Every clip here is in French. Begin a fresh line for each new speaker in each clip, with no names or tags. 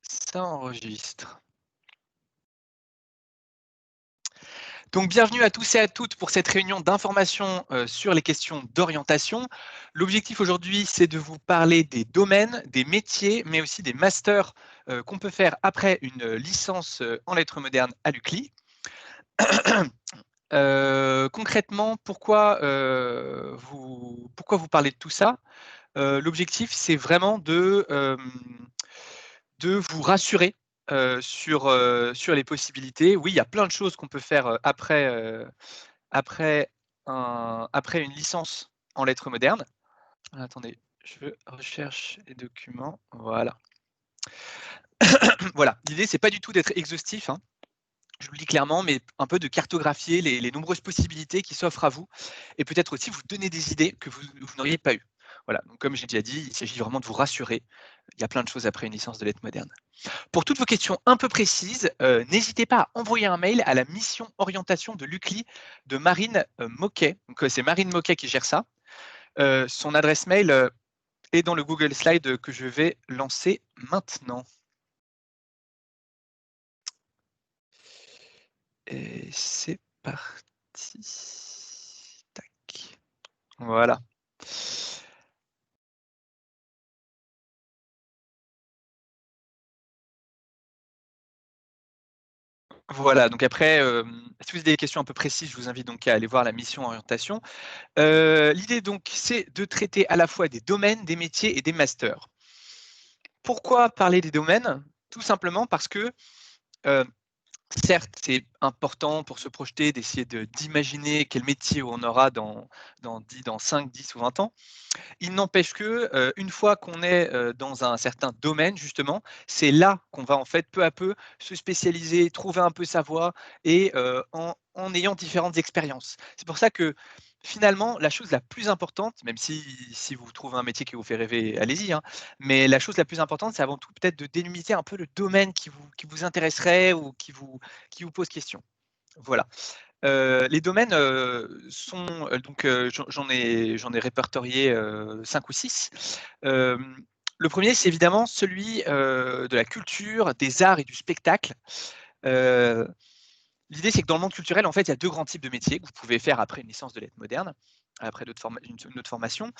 Ça enregistre. Donc bienvenue à tous et à toutes pour cette réunion d'information sur les questions d'orientation. L'objectif aujourd'hui, c'est de vous parler des domaines, des métiers, mais aussi des masters qu'on peut faire après une licence en lettres modernes à l'UCLI. Concrètement, pourquoi vous parlez de tout ça? L'objectif, c'est vraiment de vous rassurer sur les possibilités. Oui, il y a plein de choses qu'on peut faire après une licence en lettres modernes. Attendez, je recherche les documents. Voilà. Voilà. L'idée, c'est pas du tout d'être exhaustif, hein, je vous le dis clairement, mais un peu de cartographier les nombreuses possibilités qui s'offrent à vous et peut-être aussi vous donner des idées que vous n'auriez pas eues. Voilà. Donc, comme j'ai déjà dit, il s'agit vraiment de vous rassurer. Il y a plein de choses après une licence de lettres modernes. Pour toutes vos questions un peu précises, n'hésitez pas à envoyer un mail à la mission orientation de l'UCLI de Marine Moquet. Donc, c'est Marine Moquet qui gère ça. Son adresse mail est dans le Google Slide que je vais lancer maintenant. Et c'est parti. Tac. Voilà. Voilà, donc après, si vous avez des questions un peu précises, je vous invite donc à aller voir la mission orientation. L'idée donc, c'est de traiter à la fois des domaines, des métiers et des masters. Pourquoi parler des domaines? Tout simplement parce que, certes, c'est important pour se projeter d'essayer d'imaginer quel métier on aura dans 5, 10 ou 20 ans. Il n'empêche que, une fois qu'on est, dans un certain domaine justement, c'est là qu'on va en fait peu à peu se spécialiser, trouver un peu sa voie et en ayant différentes expériences. C'est pour ça que finalement, la chose la plus importante, même si vous trouvez un métier qui vous fait rêver, allez-y, hein, mais la chose la plus importante, c'est avant tout peut-être de délimiter un peu le domaine qui vous intéresserait ou qui vous pose question. Voilà. Les domaines, sont, donc j'en ai répertorié, 5 ou 6. Le premier, c'est évidemment celui, de la culture, des arts et du spectacle. Heu, L'idée, c'est que dans le monde culturel, en fait, il y a 2 grands types de métiers que vous pouvez faire après une licence de lettres modernes, après une autre formation.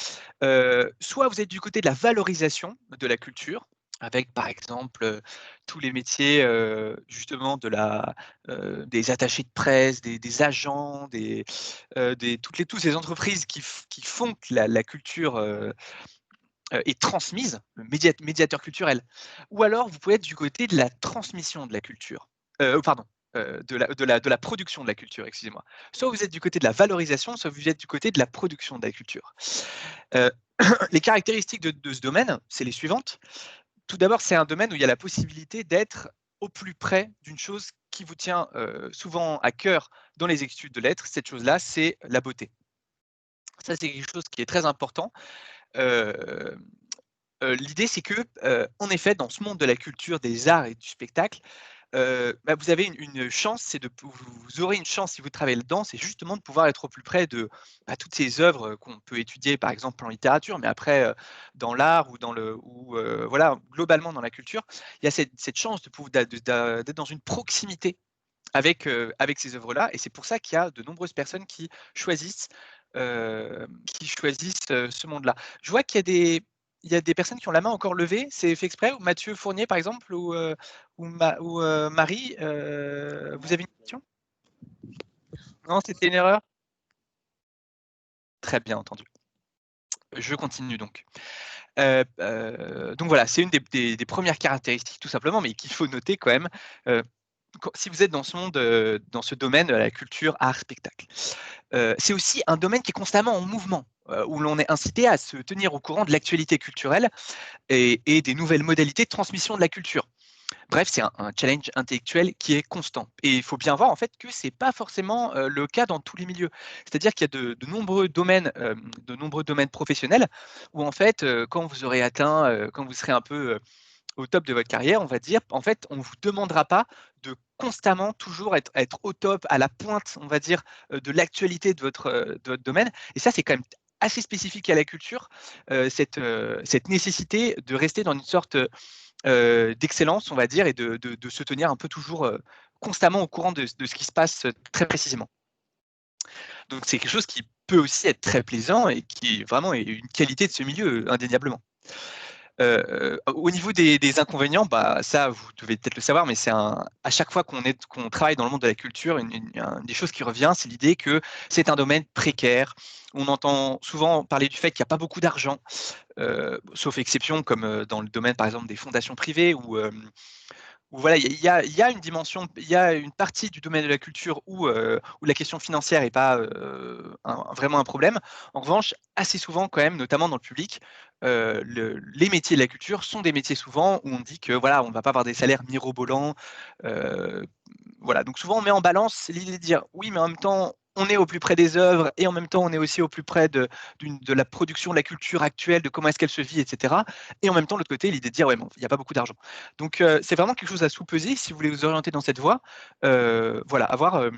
Soit vous êtes du côté de la valorisation de la culture, avec par exemple, tous les métiers, justement des attachés de presse, des agents, toutes ces entreprises qui font que la culture, est transmise, le médiateur culturel. Ou alors vous pouvez être du côté de la transmission de la culture. Pardon, de la production de la culture, excusez-moi. Soit vous êtes du côté de la valorisation, soit vous êtes du côté de la production de la culture. Heu, les caractéristiques de ce domaine, c'est les suivantes. Tout d'abord, c'est un domaine où il y a la possibilité d'être au plus près d'une chose qui vous tient, souvent à cœur dans les études de lettres. Cette chose-là, c'est la beauté. Ça, c'est quelque chose qui est très important. Hem, L'idée, c'est que, en effet, dans ce monde de la culture, des arts et du spectacle, vous avez une chance, c'est vous aurez une chance si vous travaillez dedans, c'est justement de pouvoir être au plus près de, toutes ces œuvres qu'on peut étudier, par exemple en littérature, mais après, dans l'art ou voilà, globalement dans la culture, il y a cette chance de pouv d'a de d'a d'être dans une proximité avec ces œuvres-là et c'est pour ça qu'il y a de nombreuses personnes qui choisissent, ce monde-là. Je vois qu'il y a des personnes qui ont la main encore levée, c'est fait exprès? Ou Mathieu Fournier par exemple ou Marie, vous avez une question? Non, c'était une erreur? Très bien entendu. Je continue donc. Donc voilà, c'est une des 1res caractéristiques tout simplement, mais qu'il faut noter quand même, si vous êtes dans ce monde, dans ce domaine, la culture, art, spectacle. C'est aussi un domaine qui est constamment en mouvement, où l'on est incité à se tenir au courant de l'actualité culturelle et des nouvelles modalités de transmission de la culture. Bref, c'est un challenge intellectuel qui est constant et il faut bien voir en fait que c'est pas forcément, le cas dans tous les milieux. C'est-à-dire qu'il y a de nombreux domaines professionnels où en fait, quand vous serez un peu, au top de votre carrière, on va dire, en fait, on ne vous demandera pas de constamment toujours être au top, à la pointe, on va dire, de l'actualité de votre domaine et ça, c'est quand même assez spécifique à la culture, cette nécessité de rester dans une sorte, d'excellence, on va dire, et de se tenir un peu toujours constamment au courant de ce qui se passe très précisément. Donc c'est quelque chose qui peut aussi être très plaisant et qui vraiment est une qualité de ce milieu, indéniablement. Au niveau des inconvénients, bah, ça, vous devez peut-être le savoir, mais c'est à chaque fois qu'on travaille dans le monde de la culture, une des choses qui revient, c'est l'idée que c'est un domaine précaire. On entend souvent parler du fait qu'il n'y a pas beaucoup d'argent, sauf exception, comme dans le domaine, par exemple, des fondations privées où voilà, il y a une dimension, il y a une partie du domaine de la culture où la question financière n'est pas vraiment un problème. En revanche, assez souvent quand même, notamment dans le public, les métiers de la culture sont des métiers souvent où on dit que voilà, on ne va pas avoir des salaires mirobolants. euh, voilà, donc souvent on met en balance l'idée de dire oui, mais en même temps, on est au plus près des œuvres et en même temps, on est aussi au plus près de la production de la culture actuelle, de comment est-ce qu'elle se vit, etc. Et en même temps, de l'autre côté, l'idée de dire ouais, bon, il n'y a pas beaucoup d'argent. Donc c'est vraiment quelque chose à sous-peser si vous voulez vous orienter dans cette voie. Voilà, avoir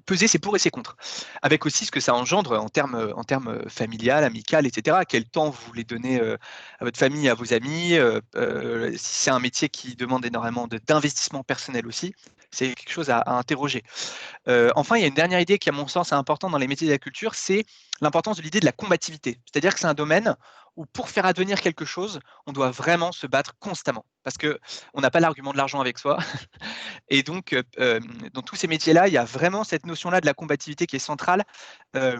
peser ses pour et ses contre, avec aussi ce que ça engendre en termes familial, amical, etc. Quel temps vous voulez donner à votre famille, à vos amis, si c'est un métier qui demande énormément d'investissement personnel aussi, c'est quelque chose à interroger. Enfin, il y a une dernière idée qui, à mon sens, est importante dans les métiers de la culture, c'est l'importance de l'idée de la combativité. C'est-à-dire que c'est un domaine où, pour faire advenir quelque chose, on doit vraiment se battre constamment, parce qu'on n'a pas l'argument de l'argent avec soi. Et donc, dans tous ces métiers-là, il y a vraiment cette notion-là de la combativité qui est centrale, euh,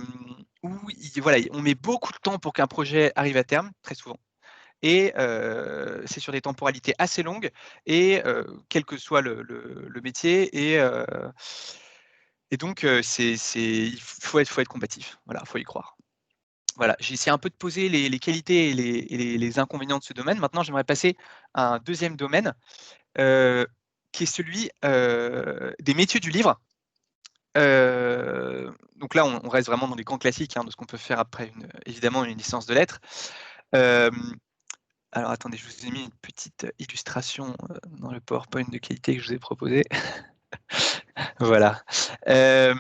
où voilà, on met beaucoup de temps pour qu'un projet arrive à terme, très souvent. Et c'est sur des temporalités assez longues, et quel que soit le métier. Et donc, il faut être combatif. Voilà, il faut y croire. Voilà, j'ai essayé un peu de poser les qualités et les inconvénients de ce domaine. Maintenant, j'aimerais passer à un deuxième domaine, qui est celui des métiers du livre. Donc là, on reste vraiment dans les grands classiques de ce qu'on peut faire après, évidemment, une licence de lettres. Euh, alors, attendez, je vous ai mis une petite illustration dans le PowerPoint de qualité que je vous ai proposé. Voilà. Euh,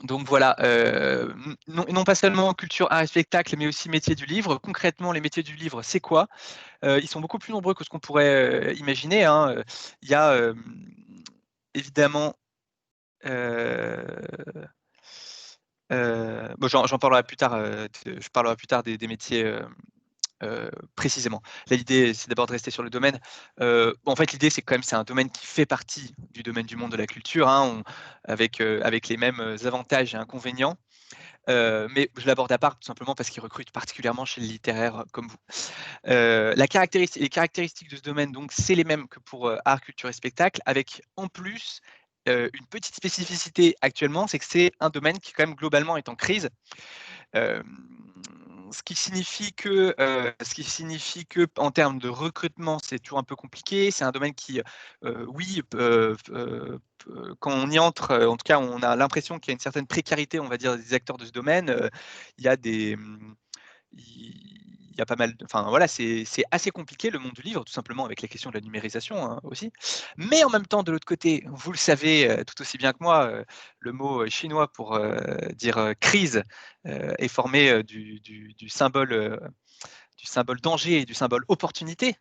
Donc voilà, non pas seulement culture, art et spectacle, mais aussi métier du livre. Concrètement, les métiers du livre, c'est quoi? Ils sont beaucoup plus nombreux que ce qu'on pourrait imaginer. Il y a évidemment, euh, bon, j'en parlerai plus tard. Je parlerai plus tard des métiers précisément. Là, l'idée, c'est d'abord de rester sur le domaine. En fait, l'idée, c'est quand même, c'est un domaine qui fait partie du domaine du monde de la culture, avec les mêmes avantages et inconvénients. Mais je l'aborde à part tout simplement parce qu'il recrute particulièrement chez les littéraires comme vous. Les caractéristiques de ce domaine, donc, c'est les mêmes que pour art, culture et spectacle, avec en plus une petite spécificité actuellement, c'est que c'est un domaine qui quand même globalement est en crise. Euh, ce qui signifie que en termes de recrutement, c'est toujours un peu compliqué. C'est un domaine qui, oui, quand on y entre, en tout cas, on a l'impression qu'il y a une certaine précarité, on va dire, des acteurs de ce domaine. Il y a il y a pas mal enfin voilà, c'est assez compliqué le monde du livre, tout simplement avec la question de la numérisation aussi. Mais en même temps, de l'autre côté, vous le savez tout aussi bien que moi, le mot chinois pour dire crise est formé du symbole danger et du symbole opportunité.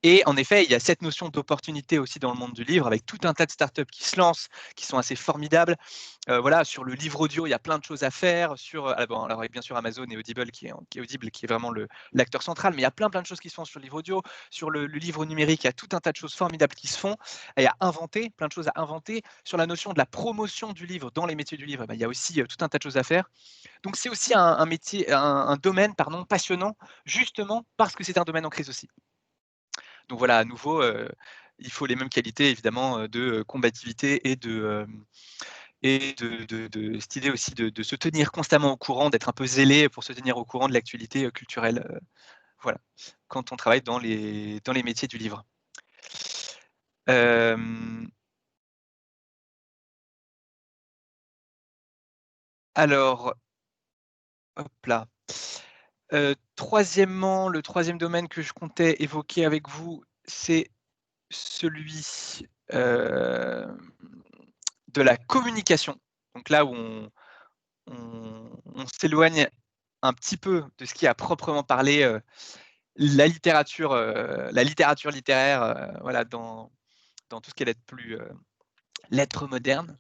Et en effet, il y a cette notion d'opportunité aussi dans le monde du livre, avec tout un tas de startups qui se lancent, qui sont assez formidables. Voilà, sur le livre audio, il y a plein de choses à faire. Alors avec bien sûr Amazon et Audible Audible, qui est vraiment l'acteur central, mais il y a plein de choses qui se font sur le livre audio. Sur le livre numérique, il y a tout un tas de choses formidables qui se font. Et il y a plein de choses à inventer. Sur la notion de la promotion du livre dans les métiers du livre, il y a aussi tout un tas de choses à faire. Donc c'est aussi un métier, un domaine, pardon, passionnant, justement parce que c'est un domaine en crise aussi. Donc voilà, à nouveau, il faut les mêmes qualités évidemment de combativité et de cette idée aussi de se tenir constamment au courant, d'être un peu zélé pour se tenir au courant de l'actualité culturelle, voilà, quand on travaille dans les métiers du livre. Alors, hop là. Troisièmement, le troisième domaine que je comptais évoquer avec vous, c'est celui de la communication. Donc là où on s'éloigne un petit peu de ce qui est à proprement parler la littérature littéraire, voilà, dans tout ce qui est lettres plus lettres modernes.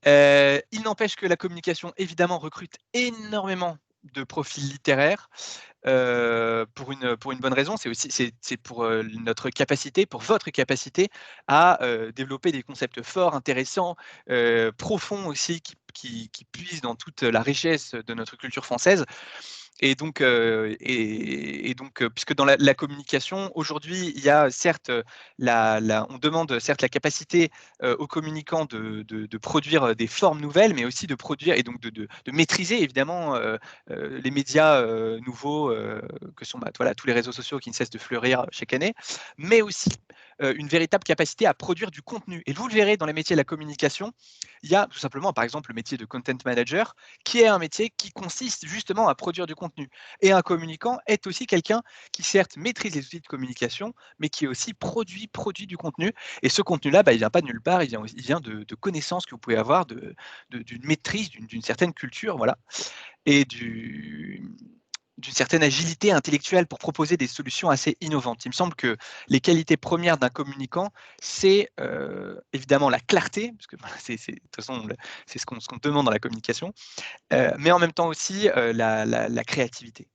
Il n'empêche que la communication, évidemment, recrute énormément de profils littéraires. Pour une bonne raison, c'est pour notre capacité, pour votre capacité à développer des concepts forts, intéressants, profonds aussi, qui puisent dans toute la richesse de notre culture française. Et donc, puisque dans la communication, aujourd'hui, il y a certes, on demande certes la capacité aux communicants de produire des formes nouvelles, mais aussi de produire et donc de maîtriser évidemment les médias nouveaux que sont voilà, tous les réseaux sociaux qui ne cessent de fleurir chaque année, mais aussi une véritable capacité à produire du contenu. Et vous le verrez dans les métiers de la communication, il y a tout simplement, par exemple, le métier de content manager, qui est un métier qui consiste justement à produire du contenu. Et un communicant est aussi quelqu'un qui certes maîtrise les outils de communication, mais qui aussi produit du contenu. Et ce contenu-là, il ne vient pas de nulle part, il vient de connaissances que vous pouvez avoir, d'une maîtrise, d'une certaine culture, voilà, et d'une certaine agilité intellectuelle pour proposer des solutions assez innovantes. Il me semble que les qualités premières d'un communicant, c'est évidemment la clarté, parce que voilà, de toute façon, c'est ce qu'on demande dans la communication, mais en même temps aussi la créativité.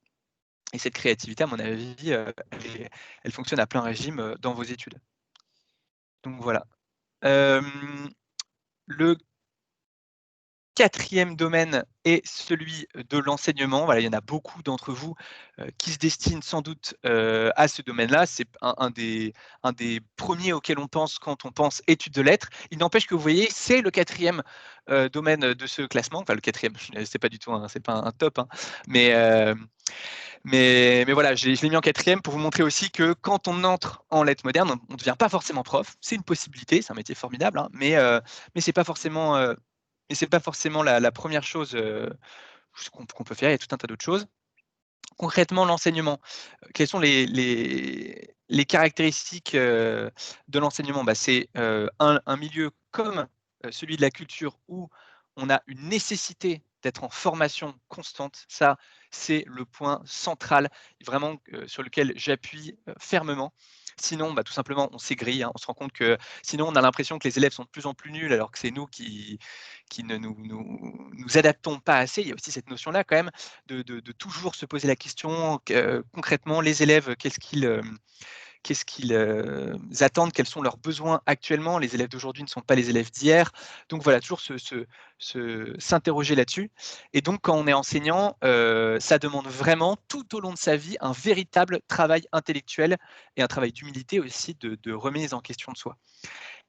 Et cette créativité, à mon avis, elle fonctionne à plein régime dans vos études. Donc voilà. Le 4e domaine est celui de l'enseignement. Voilà, il y en a beaucoup d'entre vous qui se destinent sans doute à ce domaine-là. C'est un des premiers auxquels on pense quand on pense études de lettres. Il n'empêche que vous voyez, c'est le 4e domaine de ce classement. Enfin, le 4e, c'est pas du tout c'est pas un top, hein, mais voilà, je l'ai mis en 4e pour vous montrer aussi que quand on entre en lettres modernes, on ne devient pas forcément prof. C'est une possibilité, c'est un métier formidable, hein, mais c'est pas forcément la première chose qu'on peut faire. Il y a tout un tas d'autres choses. Concrètement, l'enseignement, quelles sont les caractéristiques de l'enseignement? C'est un milieu comme celui de la culture où on a une nécessité d'être en formation constante. Ça, c'est le point central, vraiment sur lequel j'appuie fermement. Sinon, tout simplement, on s'aigrit, hein. On se rend compte que sinon, on a l'impression que les élèves sont de plus en plus nuls, alors que c'est nous qui ne nous adaptons pas assez. Il y a aussi cette notion-là quand même de toujours se poser la question, concrètement, les élèves, qu'est-ce qu'ils attendent, quels sont leurs besoins actuellement. Les élèves d'aujourd'hui ne sont pas les élèves d'hier. Donc voilà, toujours s'interroger là-dessus. Et donc, quand on est enseignant, ça demande vraiment, tout au long de sa vie, un véritable travail intellectuel et un travail d'humilité aussi, de remise en question de soi.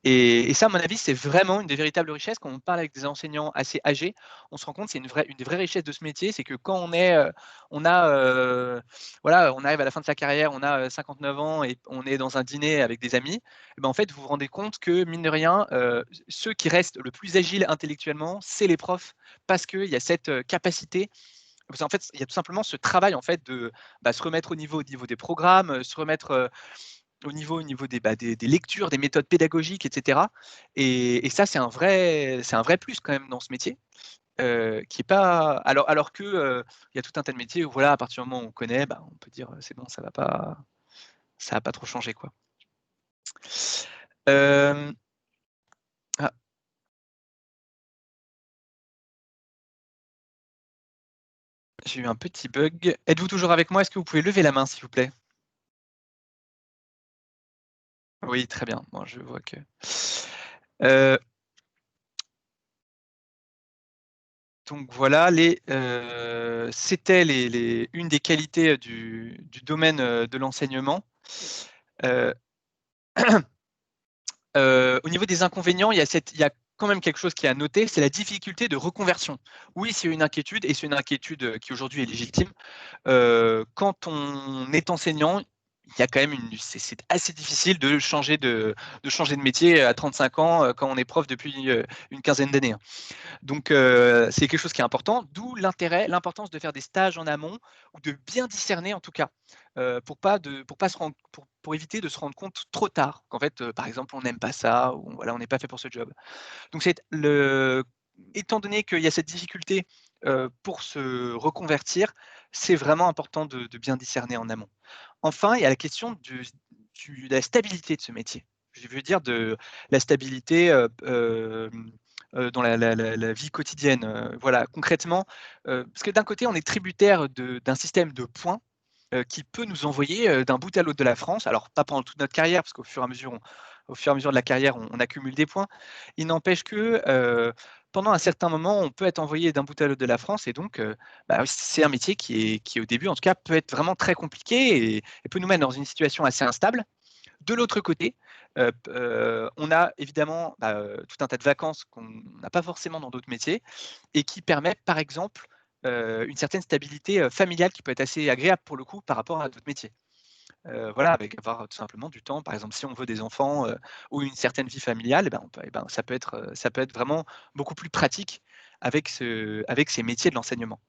Et ça, à mon avis, c'est vraiment une des véritables richesses. Quand on parle avec des enseignants assez âgés, on se rend compte, c'est une des vraies richesses de ce métier, c'est que quand voilà, on arrive à la fin de sa carrière, on a 59 ans et on est dans un dîner avec des amis, et en fait, vous vous rendez compte que, mine de rien, ceux qui restent le plus agiles intellectuellement, c'est les profs, parce qu'il y a cette capacité. Parce qu'en fait, il y a tout simplement ce travail en fait, de se remettre au niveau des programmes, se remettre au niveau des lectures, des méthodes pédagogiques, etc. Et ça, c'est un vrai plus quand même dans ce métier, qui est pas alors que, il y a tout un tas de métiers où voilà, à partir du moment où on connaît, on peut dire: «C'est bon, ça va pas trop changer, quoi». Hem, ah, j'ai eu un petit bug. Êtes-vous toujours avec moi? Est-ce que vous pouvez lever la main, s'il vous plaît? Oui, très bien. Bon, je vois que, heu donc voilà, c'était une des qualités du domaine de l'enseignement. Euh, Au niveau des inconvénients, il y a quand même quelque chose qui est à noter, c'est la difficulté de reconversion. Oui, c'est une inquiétude et c'est une inquiétude qui aujourd'hui est légitime. Quand on est enseignant, il y a quand même c'est assez difficile de changer de métier à 35 ans quand on est prof depuis une quinzaine d'années, hein. Donc, c'est quelque chose qui est important, d'où l'importance de faire des stages en amont ou de bien discerner en tout cas, pour pas se rendre pour éviter de se rendre compte trop tard qu'en fait, par exemple, on n'aime pas ça ou voilà, on n'est pas fait pour ce job. Donc étant donné qu'il y a cette difficulté, pour se reconvertir, c'est vraiment important de bien discerner en amont. Enfin, il y a la question de la stabilité de ce métier. Je veux dire de la stabilité, dans la vie quotidienne, voilà, concrètement, parce que d'un côté, on est tributaire d'un système de points, qui peut nous envoyer, d'un bout à l'autre de la France. Alors pas pendant toute notre carrière, parce qu'au fur et à mesure au fur et à mesure de la carrière, on accumule des points. Il n'empêche que, pendant un certain moment, on peut être envoyé d'un bout à l'autre de la France et donc, bah, c'est un métier qui au début, en tout cas, peut être vraiment très compliqué et peut nous mettre dans une situation assez instable. De l'autre côté, on a évidemment, tout un tas de vacances qu'on n'a pas forcément dans d'autres métiers et qui permettent, par exemple, une certaine stabilité, familiale qui peut être assez agréable pour le coup par rapport à d'autres métiers. Voilà, avec avoir tout simplement du temps, par exemple, si on veut des enfants, ou une certaine vie familiale, et ben, ça peut être vraiment beaucoup plus pratique avec ces métiers de l'enseignement.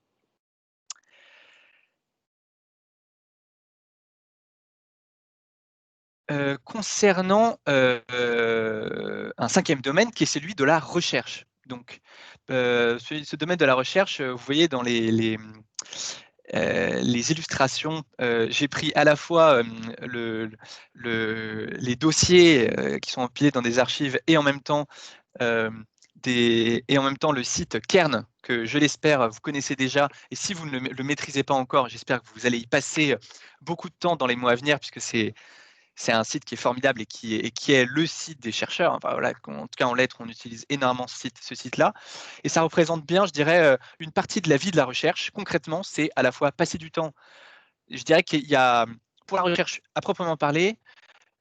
Concernant, un cinquième domaine qui est celui de la recherche. Donc, ce domaine de la recherche, vous voyez dans les illustrations, j'ai pris à la fois, les dossiers, qui sont empilés dans des archives et en même temps, le site Kern que je l'espère, vous connaissez déjà et si vous ne le maîtrisez pas encore, j'espère que vous allez y passer, beaucoup de temps dans les mois à venir puisque c'est un site qui est formidable et qui est le site des chercheurs. Enfin, voilà, en tout cas en lettres, on utilise énormément ce site-là. Et ça représente bien, je dirais, une partie de la vie de la recherche. Concrètement, c'est à la fois passer du temps. Je dirais qu'il y a, pour la recherche à proprement parler,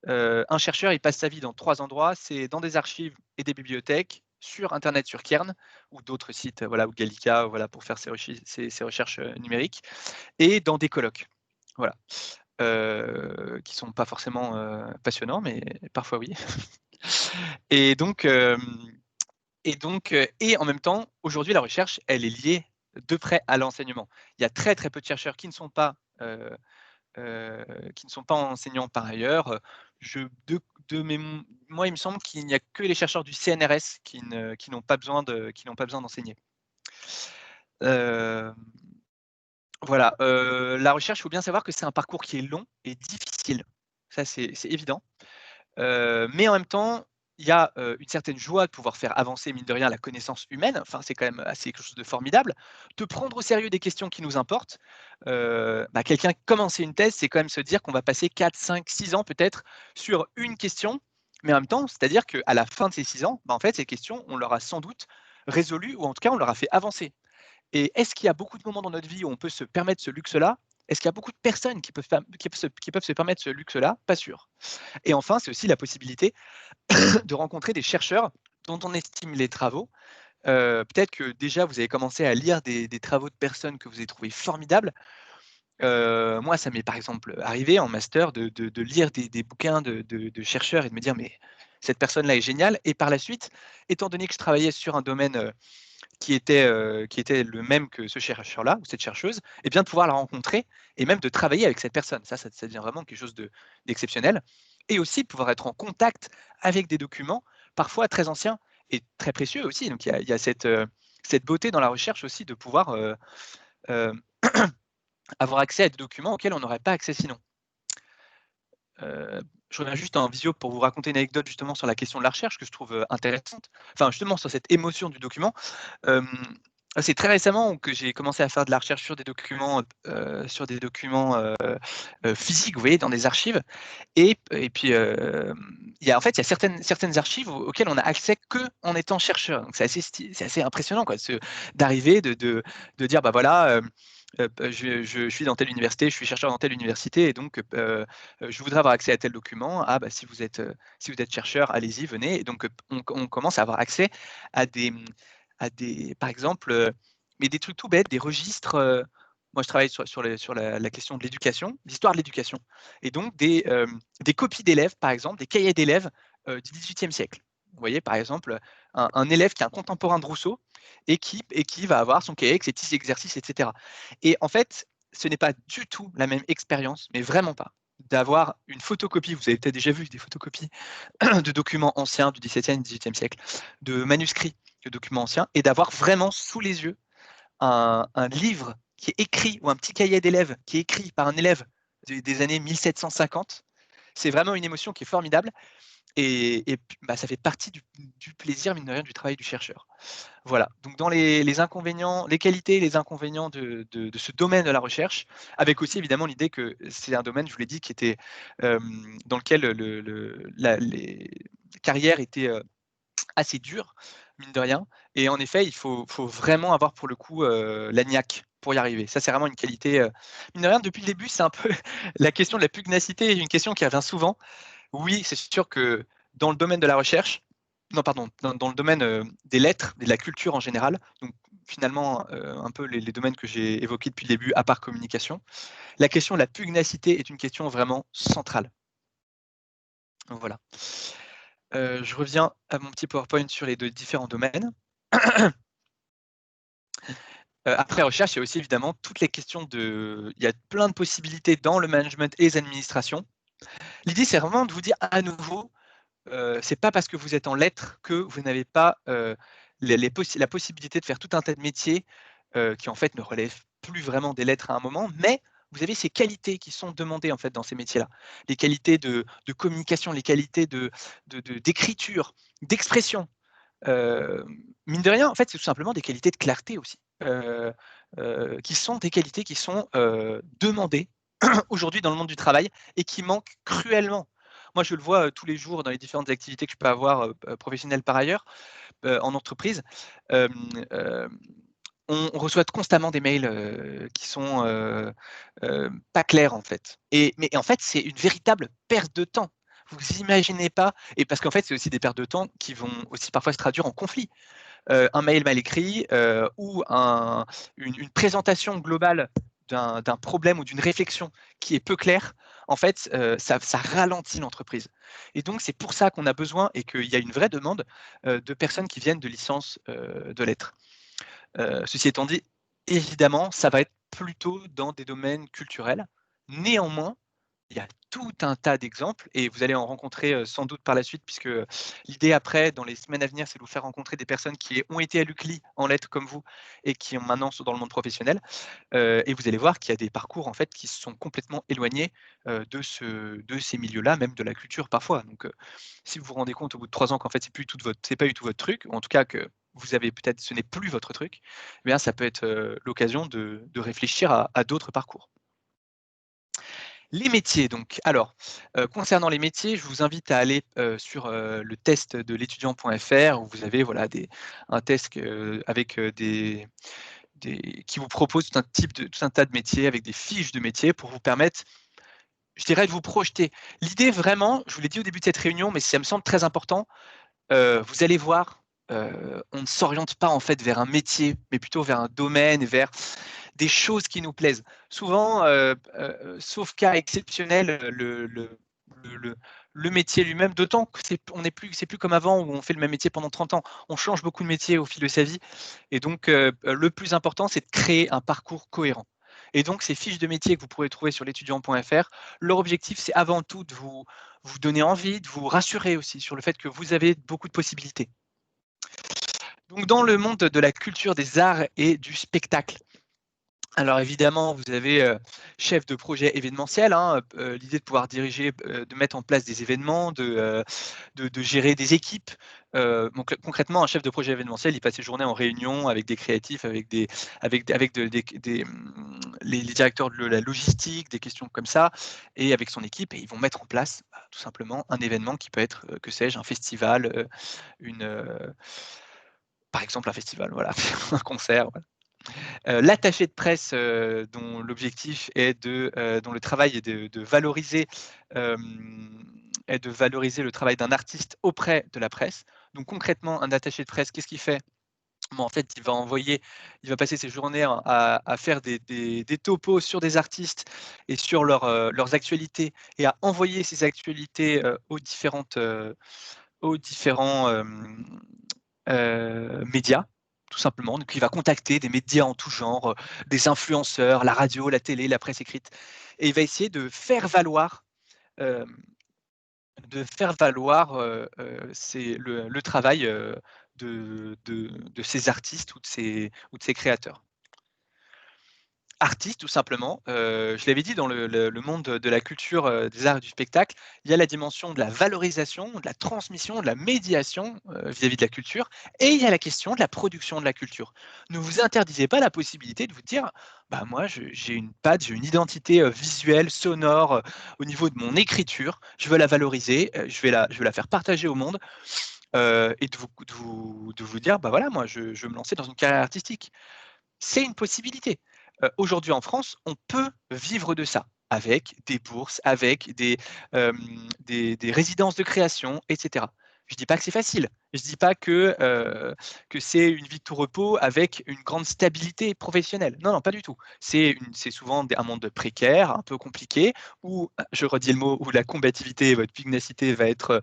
un chercheur, il passe sa vie dans 3 endroits. C'est dans des archives et des bibliothèques, sur Internet, sur Kern, ou d'autres sites, voilà, ou Gallica, voilà, pour faire ses recherches numériques, et dans des colloques. Voilà. Qui sont pas forcément, passionnants, mais parfois oui. Et donc, et en même temps, aujourd'hui, la recherche, elle est liée de près à l'enseignement. Il y a très, très peu de chercheurs heu qui ne sont pas enseignants par ailleurs. Je de mém moi, il me semble qu'il n'y a que les chercheurs du CNRS qui n'ont pas besoin d'enseigner. Hem Voilà, la recherche, il faut bien savoir que c'est un parcours qui est long et difficile. Ça, c'est évident. Mais en même temps, il y a, une certaine joie de pouvoir faire avancer, mine de rien, la connaissance humaine. Enfin, c'est quand même assez quelque chose de formidable. De prendre au sérieux des questions qui nous importent. Quelqu'un commencer une thèse, c'est quand même se dire qu'on va passer 4, 5, 6 ans peut-être sur une question, mais en même temps, c'est-à-dire qu'à la fin de ces 6 ans, en fait, ces questions, on leur a sans doute résolu ou en tout cas, on leur a fait avancer. Et est-ce qu'il y a beaucoup de moments dans notre vie où on peut se permettre ce luxe-là? Est-ce qu'il y a beaucoup de personnes qui peuvent se permettre ce luxe-là? Pas sûr. Et enfin, c'est aussi la possibilité de rencontrer des chercheurs dont on estime les travaux. Peut-être que déjà vous avez commencé à lire des travaux de personnes que vous avez trouvées formidables. Moi, ça m'est par exemple arrivé en master de lire des bouquins de chercheurs et de me dire: «Mais cette personne-là est géniale» et par la suite, étant donné que je travaillais sur un domaine, qui était le même que ce chercheur-là ou cette chercheuse, et bien de pouvoir la rencontrer et même de travailler avec cette personne. Ça devient vraiment quelque chose d'exceptionnel et aussi de pouvoir être en contact avec des documents, parfois très anciens et très précieux aussi. Donc il y a cette beauté dans la recherche aussi de pouvoir, heu, avoir accès à des documents auxquels on n'aurait pas accès sinon. Je reviens juste en visio pour vous raconter une anecdote justement sur la question de la recherche que je trouve, intéressante. Enfin justement sur cette émotion du document. Hem, c'est très récemment que j'ai commencé à faire de la recherche sur des documents physiques, vous voyez, dans des archives et puis, il y a certaines archives auxquelles on a accès qu'en étant chercheur. Donc c'est assez impressionnant quoi, d'arriver, de dire: «Bah voilà, je suis dans telle université, je suis chercheur dans telle université et donc, je voudrais avoir accès à tel document. Ah bah, si vous êtes chercheur, allez-y, venez» et donc, on commence à avoir accès à des par exemple, mais des trucs tout bêtes, des registres, moi je travaille sur la question de l'éducation, l'histoire de l'éducation et donc des copies d'élèves, par exemple, des cahiers d'élèves, du XVIIIe siècle. Vous voyez, par exemple, un élève qui est un contemporain de Rousseau et qui va avoir son cahier avec ses petits exercices et cetera et en fait, ce n'est pas du tout la même expérience, mais vraiment pas, d'avoir une photocopie, vous avez peut-être déjà vu des photocopies de documents anciens du XVIIe, XVIIIe siècle, de manuscrits de documents anciens et d'avoir vraiment sous les yeux un livre qui est écrit, ou un petit cahier d'élèves qui est écrit par un élève des années 1750, c'est vraiment une émotion qui est formidable. Et bah, ça fait partie du plaisir, mine de rien, du travail du chercheur. Voilà, donc dans les inconvénients, les qualités et les inconvénients de ce domaine de la recherche, avec aussi évidemment l'idée que c'est un domaine, je vous l'ai dit, qui était dans lequel les carrières étaient assez dures, mine de rien. Et en effet, il faut vraiment avoir pour le coup la niaque pour y arriver. Ça, c'est vraiment une qualité. Mine de rien, depuis le début, c'est un peu la question de la pugnacité, une question qui revient souvent. Oui, c'est sûr que dans le domaine de la recherche, non, pardon, dans le domaine des lettres et de la culture en général, donc finalement un peu les domaines que j'ai évoqués depuis le début, à part communication, la question de la pugnacité est une question vraiment centrale. Donc, voilà. Je reviens à mon petit PowerPoint sur les deux différents domaines. Après recherche, il y a aussi évidemment toutes les questions de... Il y a plein de possibilités dans le management et les administrations. L'idée, c'est vraiment de vous dire à nouveau, c'est pas parce que vous êtes en lettres que vous n'avez pas la possibilité de faire tout un tas de métiers qui en fait ne relèvent plus vraiment des lettres à un moment, mais vous avez ces qualités qui sont demandées en fait dans ces métiers-là, les qualités de communication, les qualités d'écriture, d'expression. Mine de rien, en fait, c'est tout simplement des qualités de clarté aussi, qui sont des qualités qui sont demandées aujourd'hui dans le monde du travail et qui manquent cruellement. Moi, je le vois tous les jours dans les différentes activités que je peux avoir professionnelles par ailleurs, en entreprise. On reçoit constamment des mails qui sont pas clairs en fait. Mais en fait, c'est une véritable perte de temps. Vous imaginez pas, et parce qu'en fait, c'est aussi des pertes de temps qui vont aussi parfois se traduire en conflit. Un mail mal écrit ou une présentation globale d'un problème ou d'une réflexion qui est peu claire, en fait, ça ralentit l'entreprise. Et donc, c'est pour ça qu'on a besoin et qu'il y a une vraie demande de personnes qui viennent de licences de lettres. Ceci étant dit, évidemment, ça va être plutôt dans des domaines culturels. Néanmoins, il y a tout un tas d'exemples et vous allez en rencontrer sans doute par la suite, puisque l'idée après, dans les semaines à venir, c'est de vous faire rencontrer des personnes qui ont été à l'UCLI en lettres comme vous et qui maintenant sont dans le monde professionnel. Et vous allez voir qu'il y a des parcours en fait qui sont complètement éloignés de ces milieux-là, même de la culture parfois. Donc, si vous vous rendez compte au bout de 3 ans qu'en fait c'est pas du tout votre truc, ou en tout cas que vous avez peut-être ce n'est plus votre truc, eh bien ça peut être l'occasion de réfléchir à d'autres parcours. Les métiers donc. Alors, concernant les métiers, je vous invite à aller sur le test de l'étudiant.fr où vous avez voilà, un test avec qui vous propose tout un tas de métiers avec des fiches de métiers pour vous permettre, je dirais, de vous projeter. L'idée vraiment, je vous l'ai dit au début de cette réunion, mais ça me semble très important, vous allez voir, on ne s'oriente pas en fait vers un métier, mais plutôt vers un domaine, vers des choses qui nous plaisent. Souvent, sauf cas exceptionnel, le, le métier lui-même, d'autant que c'est plus comme avant où on fait le même métier pendant 30 ans. On change beaucoup de métiers au fil de sa vie. Et donc, le plus important, c'est de créer un parcours cohérent. Et donc, ces fiches de métier que vous pourrez trouver sur l'étudiant.fr, leur objectif, c'est avant tout de vous donner envie, de vous rassurer aussi sur le fait que vous avez beaucoup de possibilités. Donc, dans le monde de la culture, des arts et du spectacle, alors évidemment, vous avez chef de projet événementiel, hein, l'idée de pouvoir diriger, de mettre en place des événements, de gérer des équipes. Donc concrètement, un chef de projet événementiel, il passe ses journées en réunion avec des créatifs, les directeurs de la logistique, des questions comme ça, et avec son équipe, et ils vont mettre en place tout simplement un événement qui peut être, que sais-je, un festival, par exemple un festival, voilà, un concert. Voilà. L'attaché de presse dont l'objectif est dont le travail est de valoriser le travail d'un artiste auprès de la presse. Donc concrètement, un attaché de presse, qu'est-ce qu'il fait? En fait, il va passer ses journées à faire des topos sur des artistes et sur leurs actualités, et à envoyer ces actualités aux différents médias, tout simplement. Donc il va contacter des médias en tout genre, des influenceurs, la radio, la télé, la presse écrite, et il va essayer de faire valoir, hem, le travail, de ces artistes ou de ces créateurs. artiste, tout simplement. Je l'avais dit, dans le monde de la culture, des arts et du spectacle, il y a la dimension de la valorisation, de la transmission, de la médiation vis-à-vis de la culture, et il y a la question de la production de la culture. Ne vous interdisez pas la possibilité de vous dire, bah moi j'ai une patte, j'ai une identité visuelle, sonore, au niveau de mon écriture, je veux la valoriser, je veux la faire partager au monde, et de vous dire, bah voilà, moi je veux me lancer dans une carrière artistique. C'est une possibilité. Aujourd'hui en France, on peut vivre de ça, avec des bourses, avec des résidences de création, et cetera. Je ne dis pas que c'est facile. Je ne dis pas que c'est une vie de tout repos avec une grande stabilité professionnelle. Non, non, pas du tout. C'est souvent un monde précaire, un peu compliqué, où, je redis le mot, où la combativité, votre pugnacité va être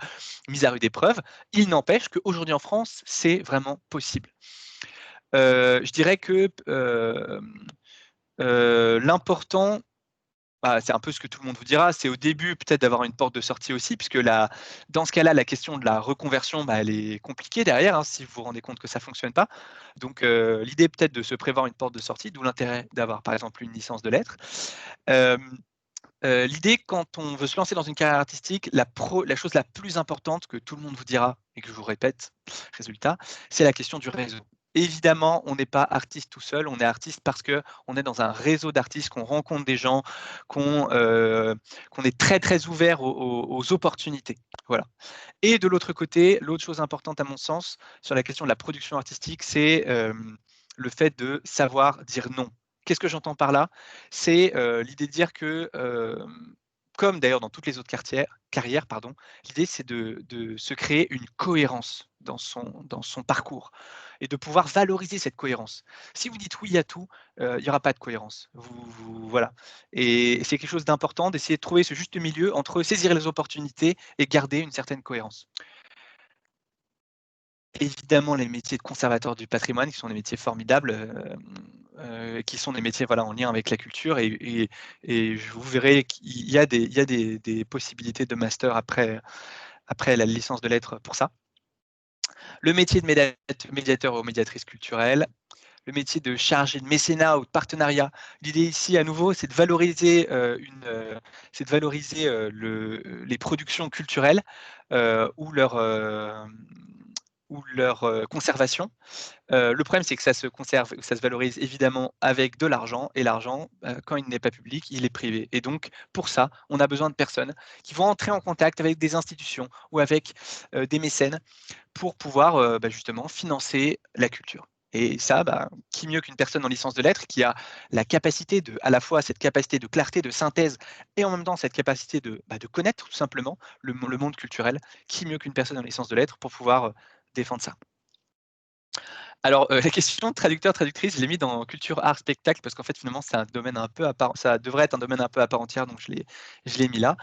mise à rude épreuve. Il n'empêche qu'aujourd'hui en France, c'est vraiment possible. Je dirais que l'important, bah, c'est un peu ce que tout le monde vous dira, c'est au début peut-être d'avoir une porte de sortie aussi, puisque dans ce cas-là, la question de la reconversion, bah, elle est compliquée derrière, hein, si vous vous rendez compte que ça ne fonctionne pas. Donc l'idée peut-être de se prévoir une porte de sortie, d'où l'intérêt d'avoir par exemple une licence de lettres. Euh, L'idée, quand on veut se lancer dans une carrière artistique, la chose la plus importante que tout le monde vous dira et que je vous répète, résultat, c'est la question du réseau. Évidemment, on n'est pas artiste tout seul, on est artiste parce qu'on est dans un réseau d'artistes, qu'on rencontre des gens, qu'on est très très ouvert aux opportunités. Voilà. Et de l'autre côté, l'autre chose importante à mon sens sur la question de la production artistique, c'est le fait de savoir dire non. Qu'est-ce que j'entends par là? C'est l'idée de dire que, comme d'ailleurs dans toutes les autres carrières, pardon, l'idée c'est de se créer une cohérence dans son parcours et de pouvoir valoriser cette cohérence. Si vous dites oui à tout, il n'y aura pas de cohérence. Voilà. Et c'est quelque chose d'important d'essayer de trouver ce juste milieu entre saisir les opportunités et garder une certaine cohérence. Évidemment, les métiers de conservateur du patrimoine, qui sont des métiers formidables, qui sont des métiers voilà, en lien avec la culture, et vous verrez qu'il y a des possibilités de master après la licence de lettres pour ça. Le métier de médiateur ou médiatrice culturelle, le métier de chargé de mécénat ou de partenariat. L'idée ici, à nouveau, c'est de valoriser, les productions culturelles ou leur conservation. Le problème, c'est que ça se conserve, ça se valorise évidemment avec de l'argent, et l'argent, quand il n'est pas public, il est privé. Et donc, pour ça, on a besoin de personnes qui vont entrer en contact avec des institutions ou avec des mécènes pour pouvoir justement financer la culture. Et ça, qui mieux qu'une personne en licence de lettres qui a la capacité à la fois cette capacité de clarté, de synthèse, et en même temps cette capacité de connaître tout simplement le monde culturel, qui mieux qu'une personne en licence de lettres pour pouvoir défendre ça. Alors, la question de traducteur, traductrice, je l'ai mis dans culture, art, spectacle, parce qu'en fait, finalement, c'est un domaine un peu à part, ça devrait être un domaine un peu à part entière, donc je l'ai mis là.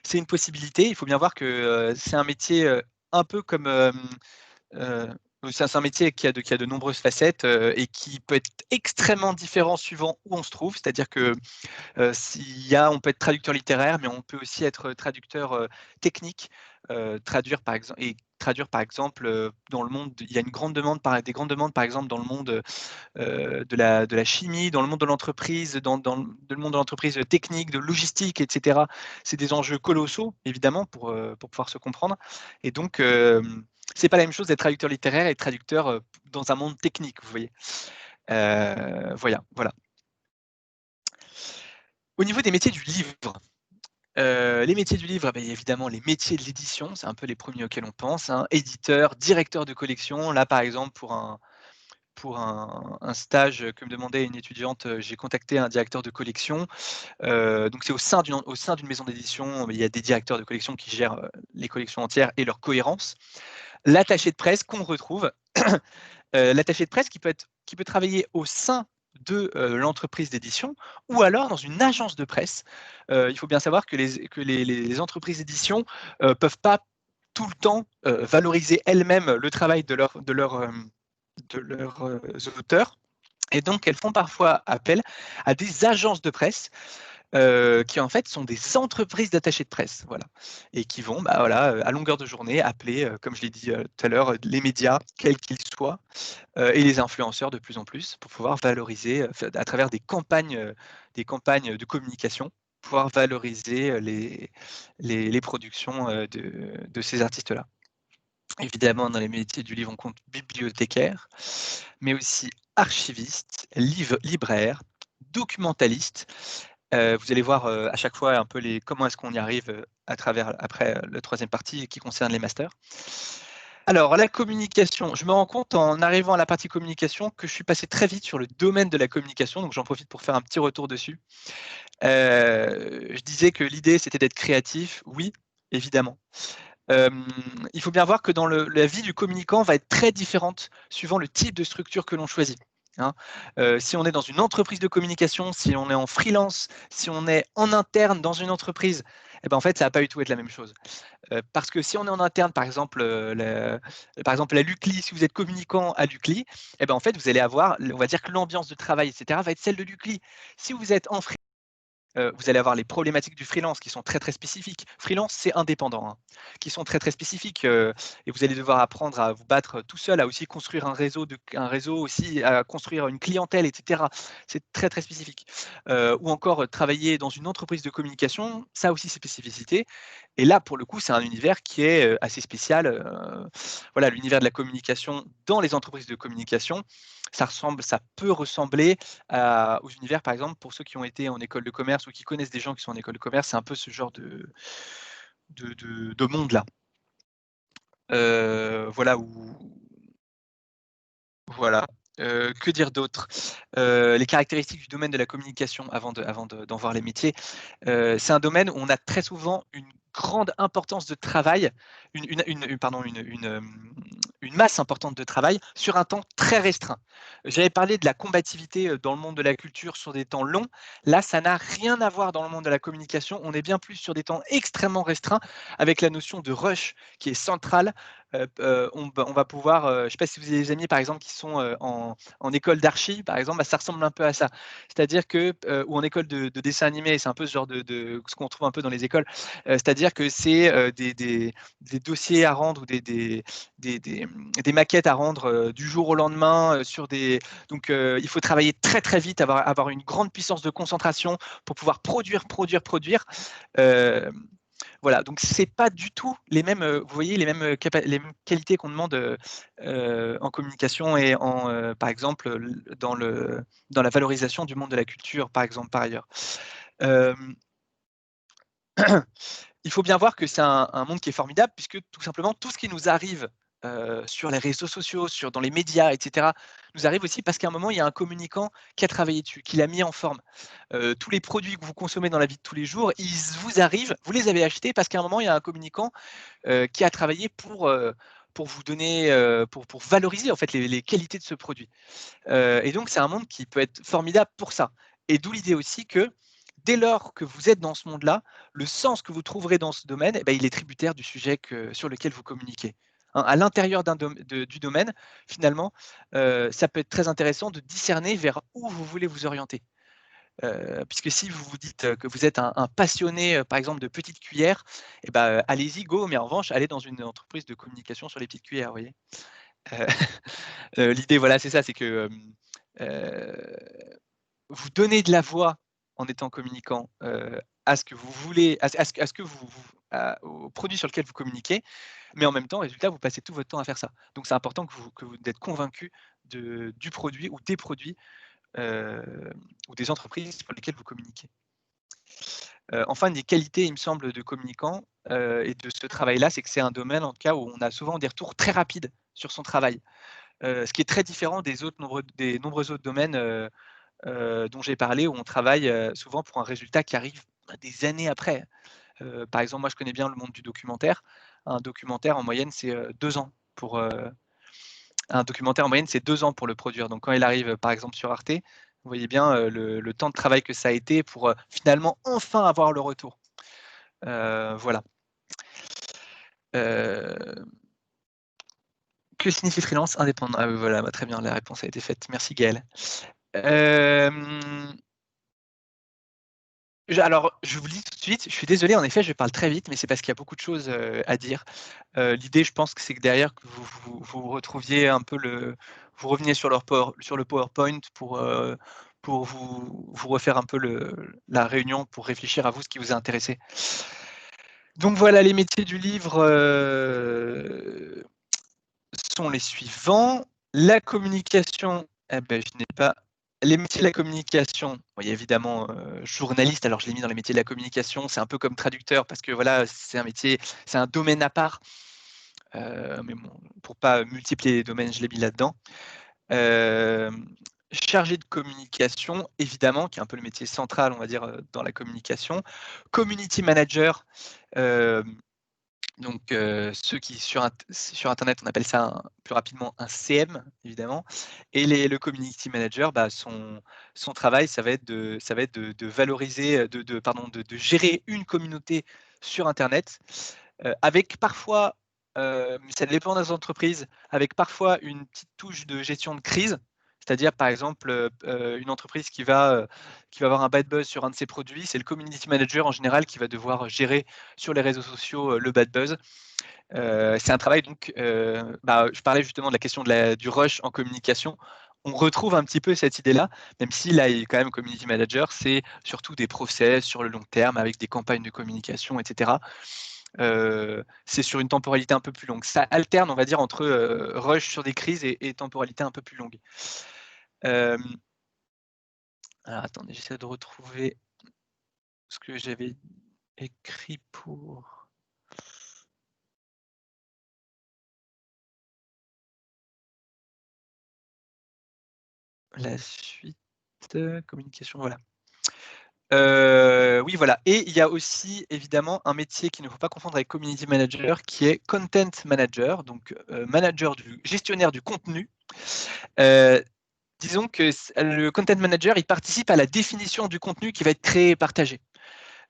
C'est une possibilité. Il faut bien voir que c'est un métier un peu comme euh, c'est un métier qui a de nombreuses facettes et qui peut être extrêmement différent suivant où on se trouve. C'est-à-dire que on peut être traducteur littéraire, mais on peut aussi être traducteur technique, traduire par exemple dans le monde. Il y a des grandes demandes par exemple dans le monde de la chimie, dans le monde de l'entreprise, dans le monde de l'entreprise technique, de logistique, etc. C'est des enjeux colossaux, évidemment, pour pouvoir se comprendre. Et donc, c'est pas la même chose d'être traducteur littéraire et traducteur dans un monde technique, vous voyez. Voilà. Au niveau des métiers du livre, les métiers du livre, évidemment, les métiers de l'édition, c'est un peu les premiers auxquels on pense, hein. Éditeur, directeur de collection. Là, par exemple, pour un stage que me demandait une étudiante, j'ai contacté un directeur de collection. Donc c'est au sein d'une maison d'édition, il y a des directeurs de collection qui gèrent les collections entières et leur cohérence. L'attaché de presse qu'on retrouve, l'attaché de presse qui peut travailler au sein de l'entreprise d'édition ou alors dans une agence de presse. Il faut bien savoir que les entreprises d'édition ne peuvent pas tout le temps valoriser elles-mêmes le travail de leurs auteurs. Et donc, elles font parfois appel à des agences de presse qui en fait sont des entreprises d'attachés de presse, voilà, et qui vont, voilà, à longueur de journée appeler, comme je l'ai dit tout à l'heure, les médias, quels qu'ils soient, et les influenceurs de plus en plus pour pouvoir valoriser, à travers des campagnes de communication, pouvoir valoriser les productions de ces artistes-là. Évidemment, dans les métiers du livre, on compte bibliothécaire, mais aussi archiviste, libraire, documentaliste. Vous allez voir à chaque fois un peu comment est-ce qu'on y arrive à travers après la troisième partie qui concerne les masters. Alors, la communication, je me rends compte en arrivant à la partie communication que je suis passé très vite sur le domaine de la communication, donc j'en profite pour faire un petit retour dessus. Je disais que l'idée, c'était d'être créatif. Oui, évidemment. Il faut bien voir que dans la vie du communicant va être très différente suivant le type de structure que l'on choisit. Hein. Si on est dans une entreprise de communication, si on est en freelance, si on est en interne dans une entreprise, eh ben en fait, ça va pas du tout être la même chose. Parce que si on est en interne, par exemple, la Lucli, si vous êtes communicant à Lucli, eh ben en fait, vous allez avoir, on va dire que l'ambiance de travail, etc., va être celle de Lucli. Si vous êtes en freelance, vous allez avoir les problématiques du freelance qui sont très très spécifiques. Freelance, c'est indépendant, hein, qui sont très très spécifiques et vous allez devoir apprendre à vous battre tout seul, à aussi construire un réseau aussi, à construire une clientèle, etc. C'est très très spécifique. Ou encore travailler dans une entreprise de communication, ça aussi c'est spécificité. Et là, pour le coup, c'est un univers qui est assez spécial. Voilà, l'univers de la communication dans les entreprises de communication, ça peut ressembler aux univers, par exemple, pour ceux qui ont été en école de commerce ou qui connaissent des gens qui sont en école de commerce, c'est un peu ce genre de monde-là. Voilà voilà. Que dire d'autre? Les caractéristiques du domaine de la communication d'en voir les métiers. C'est un domaine où on a très souvent une grande importance de travail, une masse importante de travail sur un temps très restreint. J'avais parlé de la combativité dans le monde de la culture sur des temps longs. Là, ça n'a rien à voir dans le monde de la communication. On est bien plus sur des temps extrêmement restreints avec la notion de rush qui est centrale. On va pouvoir, je ne sais pas si vous avez des amis par exemple qui sont en école d'archi, par exemple, ça ressemble un peu à ça. C'est-à-dire que, ou en école de dessin animé, c'est un peu ce genre ce qu'on trouve un peu dans les écoles. C'est-à-dire que c'est des dossiers à rendre ou des maquettes à rendre du jour au lendemain Donc, il faut travailler très très vite, avoir une grande puissance de concentration pour pouvoir produire. Voilà, donc c'est pas du tout les mêmes, vous voyez, les mêmes qualités qu'on demande en communication et par exemple, dans la valorisation du monde de la culture, par exemple, par ailleurs. Euh, il faut bien voir que c'est un monde qui est formidable puisque tout simplement tout ce qui nous arrive sur les réseaux sociaux, dans les médias, etc., nous arrive aussi parce qu'à un moment, il y a un communicant qui a travaillé dessus, qui l'a mis en forme. Tous les produits que vous consommez dans la vie de tous les jours, ils vous arrivent, vous les avez achetés parce qu'à un moment, il y a un communicant qui a travaillé pour vous donner, pour valoriser en fait les qualités de ce produit. Et donc, c'est un monde qui peut être formidable pour ça. Et d'où l'idée aussi que dès lors que vous êtes dans ce monde-là, le sens que vous trouverez dans ce domaine, eh ben, il est tributaire du sujet sur lequel vous communiquez. Hein, à l'intérieur du domaine, finalement, ça peut être très intéressant de discerner vers où vous voulez vous orienter. Puisque si vous vous dites que vous êtes un passionné, par exemple, de petites cuillères, eh ben, allez-y, go, mais en revanche, allez dans une entreprise de communication sur les petites cuillères, vous voyez. Euh, L'idée, voilà, c'est ça, c'est que vous donnez de la voix en étant communicant à ce que vous voulez, à ce que au produit sur lequel vous communiquez, mais en même temps, résultat, vous passez tout votre temps à faire ça. Donc, c'est important que vous êtes convaincu du produit ou des produits ou des entreprises pour lesquelles vous communiquez. Enfin, une des qualités, il me semble, de communicant et de ce travail-là, c'est que c'est un domaine, en tout cas, où on a souvent des retours très rapides sur son travail. Ce qui est très différent des nombreux autres domaines dont j'ai parlé, où on travaille souvent pour un résultat qui arrive des années après. Par exemple, moi, je connais bien le monde du documentaire. Un documentaire, en moyenne, c'est 2 ans pour un documentaire en moyenne, c'est 2 ans pour le produire. Donc quand il arrive, par exemple, sur Arte, vous voyez bien le temps de travail que ça a été pour finalement enfin avoir le retour. Voilà. Que signifie freelance indépendant? Ah oui, voilà, très bien, la réponse a été faite. Merci Gaël. Alors, je vous le dis tout de suite, je suis désolé, en effet, je parle très vite, mais c'est parce qu'il y a beaucoup de choses à dire. L'idée, je pense que c'est que derrière, que vous retrouviez un peu vous reveniez sur sur le PowerPoint pour vous refaire un peu la réunion, pour réfléchir à vous, ce qui vous a intéressé. Donc voilà, les métiers du livre sont les suivants. La communication, eh ben, je n'ai pas. Les métiers de la communication, bon, il y a évidemment journaliste, alors je l'ai mis dans les métiers de la communication, c'est un peu comme traducteur parce que voilà, c'est un métier, c'est un domaine à part. Mais bon, pour pas multiplier les domaines, je l'ai mis là-dedans. Chargé de communication, évidemment, qui est un peu le métier central, on va dire, dans la communication. Community manager, donc ceux qui sur internet, on appelle ça plus rapidement un CM, évidemment. Et le community manager, bah, son travail, ça va être de valoriser, de gérer une communauté sur internet, avec parfois, ça dépend des entreprises, avec parfois une petite touche de gestion de crise. C'est-à-dire, par exemple, une entreprise qui va avoir un bad buzz sur un de ses produits, c'est le community manager en général qui va devoir gérer sur les réseaux sociaux le bad buzz. C'est un travail donc, je parlais justement de la question du rush en communication. On retrouve un petit peu cette idée-là, même si là, il est quand même community manager, c'est surtout des process sur le long terme avec des campagnes de communication, etc. C'est sur une temporalité un peu plus longue. Ça alterne, on va dire, entre rush sur des crises et temporalité un peu plus longue. Alors attendez, j'essaie de retrouver ce que j'avais écrit pour la suite. Communication, voilà. Oui, voilà. Et il y a aussi évidemment un métier qu'il ne faut pas confondre avec community manager, qui est content manager, donc gestionnaire du contenu. Disons que le content manager, il participe à la définition du contenu qui va être créé et partagé.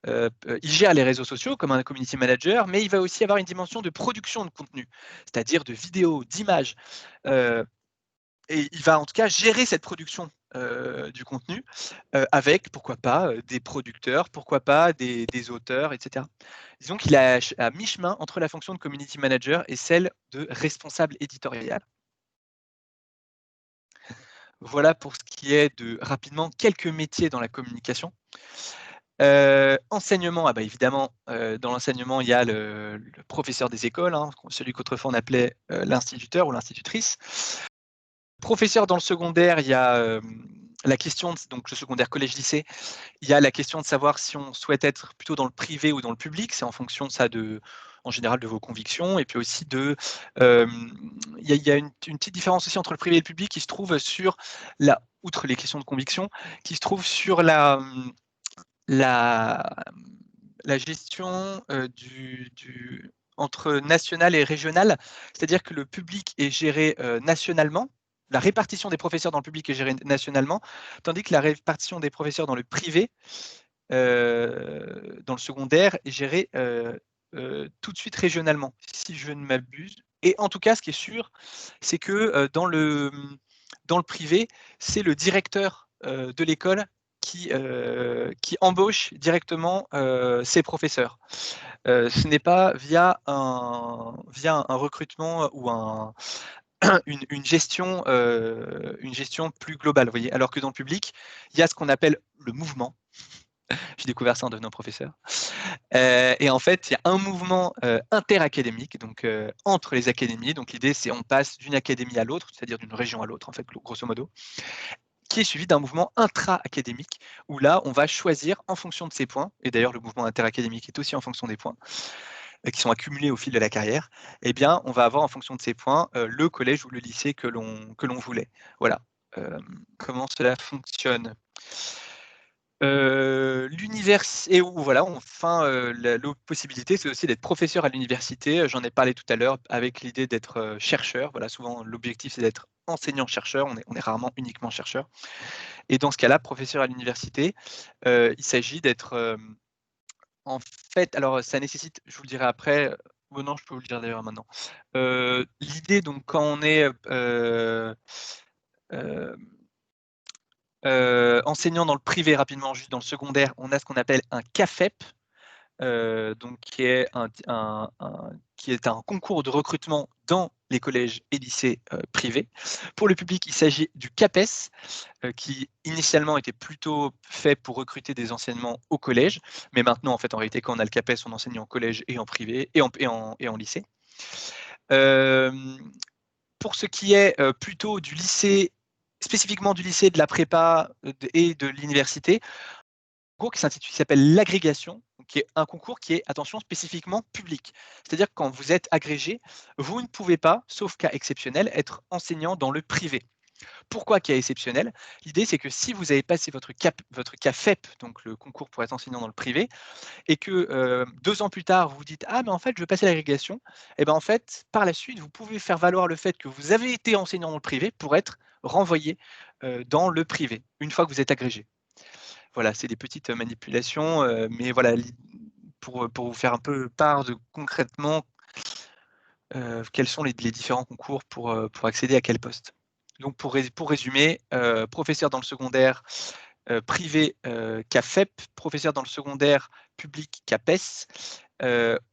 Il gère les réseaux sociaux comme un community manager, mais il va aussi avoir une dimension de production de contenu, c'est-à-dire de vidéos, d'images. Et il va en tout cas gérer cette production du contenu avec, pourquoi pas, des producteurs, pourquoi pas des auteurs, etc. Disons qu'il est à mi-chemin entre la fonction de community manager et celle de responsable éditorial. Voilà pour ce qui est de, rapidement, quelques métiers dans la communication. Enseignement, évidemment, dans l'enseignement, il y a le professeur des écoles, hein, celui qu'autrefois on appelait l'instituteur ou l'institutrice. Professeur dans le secondaire, il y a la question, donc le secondaire collège-lycée, il y a la question de savoir si on souhaite être plutôt dans le privé ou dans le public. C'est en fonction de ça, en général, de vos convictions. Et puis aussi il y a une petite différence aussi entre le privé et le public qui se trouve outre les questions de conviction, qui se trouve sur la gestion entre national et régional, c'est-à-dire que le public est géré nationalement, la répartition des professeurs dans le public est gérée nationalement, tandis que la répartition des professeurs dans le privé, dans le secondaire, est gérée tout de suite régionalement, si je ne m'abuse. Et en tout cas, ce qui est sûr, c'est que dans le privé, c'est le directeur de l'école qui embauche directement ses professeurs. Ce n'est pas via un recrutement ou une gestion plus globale, vous voyez. Alors que dans le public, il y a ce qu'on appelle le mouvement. J'ai découvert ça en devenant professeur. Et en fait, il y a un mouvement interacadémique, donc entre les académies. Donc l'idée, c'est on passe d'une académie à l'autre, c'est-à-dire d'une région à l'autre, en fait, grosso modo, qui est suivi d'un mouvement intra-académique, où là, on va choisir en fonction de ses points, et d'ailleurs le mouvement interacadémique est aussi en fonction des points, qui sont accumulés au fil de la carrière, eh bien, on va avoir en fonction de ces points le collège ou le lycée que l'on voulait. Voilà comment cela fonctionne. Et voilà, enfin, l'autre possibilité, c'est aussi d'être professeur à l'université. J'en ai parlé tout à l'heure avec l'idée d'être chercheur. Voilà, souvent l'objectif c'est d'être enseignant-chercheur. On est rarement uniquement chercheur. Et dans ce cas-là, professeur à l'université, il s'agit d'être en fait, alors ça nécessite, je vous le dirai après, non, je peux vous le dire d'ailleurs maintenant. L'idée, donc, quand on est Enseignant dans le privé, rapidement, juste dans le secondaire, on a ce qu'on appelle un CAFEP, donc qui est un concours de recrutement dans les collèges et lycées privés. Pour le public, il s'agit du CAPES, qui initialement était plutôt fait pour recruter des enseignements au collège, mais maintenant, en fait, en réalité, quand on a le CAPES, on enseigne en collège et en privé et en lycée. Pour ce qui est plutôt du lycée, spécifiquement du lycée, de la prépa et de l'université, concours qui s'appelle l'agrégation, qui est un concours qui est, attention, spécifiquement public. C'est-à-dire que quand vous êtes agrégé, vous ne pouvez pas, sauf cas exceptionnel, être enseignant dans le privé. Pourquoi cas exceptionnel? L'idée, c'est que si vous avez passé votre CAFEP, donc le concours pour être enseignant dans le privé, et que 2 ans plus tard, vous vous dites: «Ah, mais en fait, je veux passer l'agrégation», et ben en fait, par la suite, vous pouvez faire valoir le fait que vous avez été enseignant dans le privé pour être renvoyé dans le privé, une fois que vous êtes agrégé. Voilà, c'est des petites manipulations, mais voilà, pour vous faire un peu part de concrètement, quels sont les différents concours pour accéder à quel poste. Donc pour résumer, professeur dans le secondaire, privé, CAFEP, professeur dans le secondaire public, CAPES,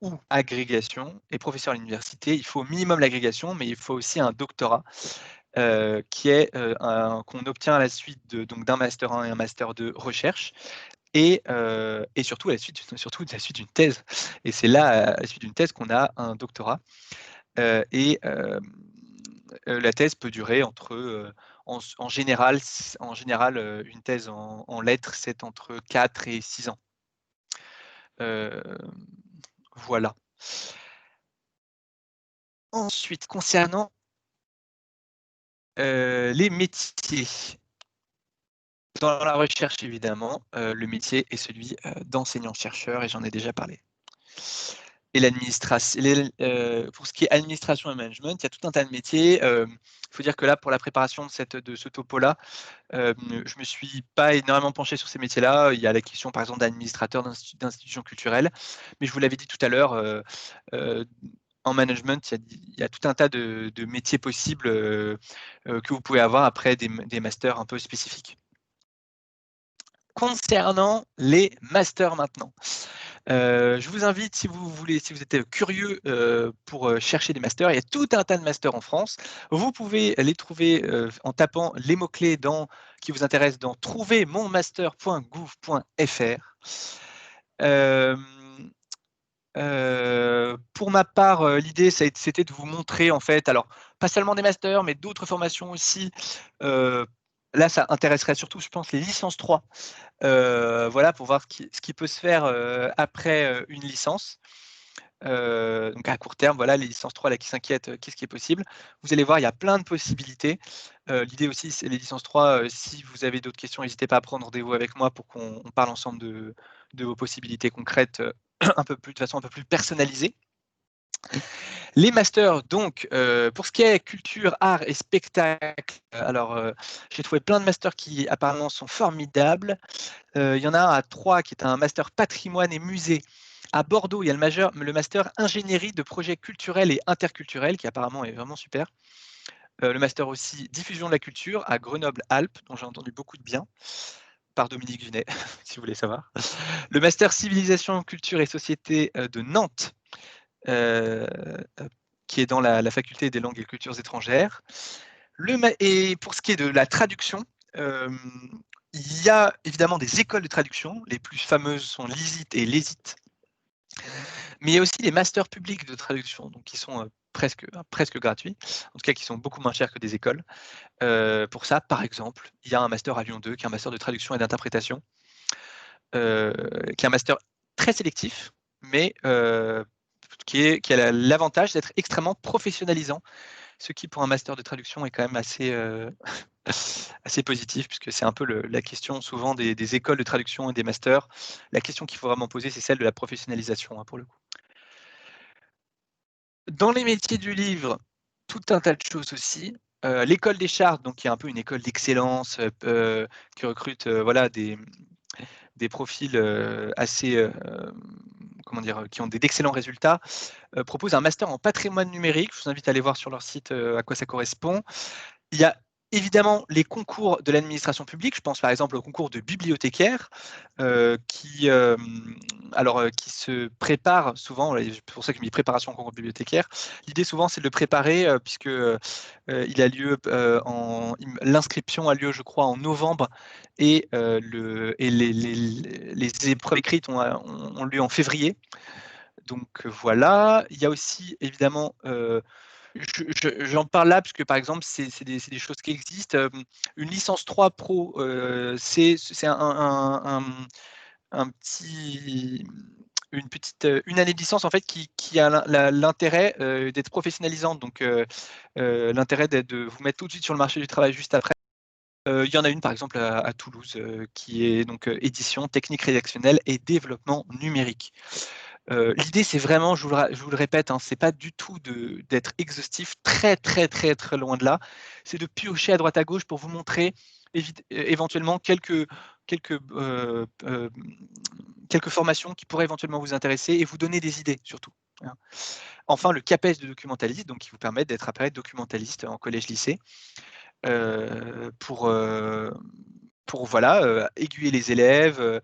ou agrégation, et professeur à l'université, il faut au minimum l'agrégation, mais il faut aussi un doctorat, qui est, qu'on obtient à la suite d'un master 1 et un master de recherche, et surtout à la suite d'une thèse, et c'est là, à la suite d'une thèse, qu'on a un doctorat, et la thèse peut durer entre, en général, une thèse en lettres, c'est entre 4 et 6 ans. Voilà. Ensuite, concernant les métiers. Dans la recherche, évidemment, le métier est celui d'enseignant-chercheur, et j'en ai déjà parlé. Et l'administration, pour ce qui est administration et management, il y a tout un tas de métiers. Il faut dire que là, pour la préparation de ce topo-là, je me suis pas énormément penché sur ces métiers-là. Il y a la question, par exemple, d'administrateur d'institutions culturelles, mais je vous l'avais dit tout à l'heure, en management, il y a tout un tas de métiers possibles que vous pouvez avoir après des masters un peu spécifiques. Concernant les masters maintenant, je vous invite, si vous êtes curieux pour chercher des masters, il y a tout un tas de masters en France. Vous pouvez les trouver en tapant les mots-clés qui vous intéressent dans trouvermonmaster.gouv.fr. Pour ma part, l'idée, c'était de vous montrer, en fait, alors pas seulement des masters, mais d'autres formations aussi. Là, ça intéresserait surtout, je pense, les licences 3. Voilà, pour voir ce qui peut se faire après une licence. Donc à court terme, voilà, les licences 3 là qui s'inquiètent, qu'est-ce qui est possible? Vous allez voir, il y a plein de possibilités. L'idée aussi, c'est les licences 3, si vous avez d'autres questions, n'hésitez pas à prendre rendez-vous avec moi pour qu'on parle ensemble de vos possibilités concrètes, de façon un peu plus personnalisée. Les masters, donc, pour ce qui est culture, art et spectacle, alors, j'ai trouvé plein de masters qui apparemment sont formidables. Il y en a un à Troyes qui est un master patrimoine et musée. À Bordeaux, il y a le master ingénierie de projets culturels et interculturels qui apparemment est vraiment super. Le master aussi diffusion de la culture à Grenoble-Alpes, dont j'ai entendu beaucoup de bien, par Dominique Vinet, si vous voulez savoir. Le master civilisation, culture et société de Nantes, euh, qui est dans la faculté des langues et cultures étrangères. Et pour ce qui est de la traduction, il y a évidemment des écoles de traduction. Les plus fameuses sont l'ISIT et l'ESIT. Mais il y a aussi les masters publics de traduction, donc qui sont presque gratuits, en tout cas qui sont beaucoup moins chers que des écoles. Pour ça, par exemple, il y a un master à Lyon 2, qui est un master de traduction et d'interprétation, qui est un master très sélectif, mais qui a l'avantage d'être extrêmement professionnalisant, ce qui pour un master de traduction est quand même assez positif, puisque c'est un peu la question souvent des écoles de traduction et des masters. La question qu'il faut vraiment poser, c'est celle de la professionnalisation, hein, pour le coup. Dans les métiers du livre, tout un tas de choses aussi. L'école des chartes, donc qui est un peu une école d'excellence, qui recrute voilà, des profils assez, comment dire, qui ont d'excellents résultats, propose un master en patrimoine numérique. Je vous invite à aller voir sur leur site à quoi ça correspond. Il y a Évidemment, les concours de l'administration publique, je pense par exemple au concours de bibliothécaire, qui se prépare souvent, c'est pour ça que je dis préparation au concours de bibliothécaire. L'idée souvent, c'est de le préparer puisque il a lieu l'inscription a lieu, je crois, en novembre et les épreuves écrites ont lieu en février. Donc voilà. Il y a aussi évidemment j'en parle là parce que par exemple, c'est des choses qui existent. Une licence 3 pro, c'est une année de licence en fait qui a l'intérêt d'être professionnalisante. Donc l'intérêt de vous mettre tout de suite sur le marché du travail juste après. Il y en a une par exemple à Toulouse qui est donc édition, technique rédactionnelle et développement numérique. L'idée, c'est vraiment, je vous le répète, hein, c'est pas du tout d'être exhaustif, très très très très loin de là. C'est de piocher à droite à gauche pour vous montrer éventuellement quelques formations qui pourraient éventuellement vous intéresser et vous donner des idées surtout, hein. Enfin, le CAPES de documentaliste, donc qui vous permet d'être après documentaliste en collège-lycée, pour voilà, aiguiller les élèves,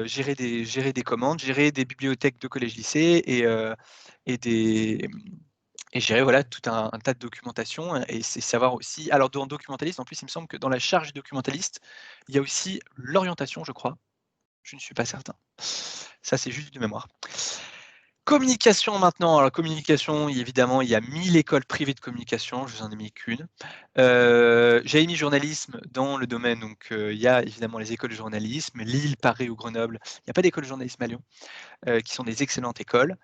gérer des commandes, gérer des bibliothèques de collège-lycée et gérer voilà, tout un tas de documentation et c'est savoir aussi alors dans documentaliste, en plus, il me semble que dans la charge du documentaliste, il y a aussi l'orientation, je crois. Je ne suis pas certain. Ça, c'est juste de mémoire. Communication maintenant. Alors, communication, évidemment, il y a 1000 écoles privées de communication, je vous en ai mis qu'une. J'avais mis journalisme dans le domaine, donc il y a évidemment les écoles de journalisme, Lille, Paris ou Grenoble. Il n'y a pas d'école de journalisme à Lyon, qui sont des excellentes écoles.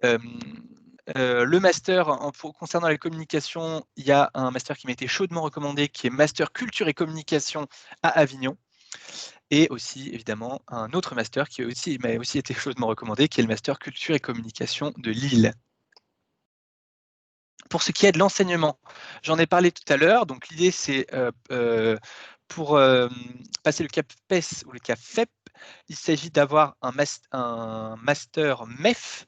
Le master, concernant la communication, il y a un master qui m'a été chaudement recommandé, qui est Master Culture et Communication à Avignon. Et aussi, évidemment, un autre master qui m'a aussi été chaudement recommandé, qui est le Master Culture et Communication de Lille. Pour ce qui est de l'enseignement, j'en ai parlé tout à l'heure. Donc, l'idée, c'est pour passer le CAPES ou le CAFEP, il s'agit d'avoir un master MEF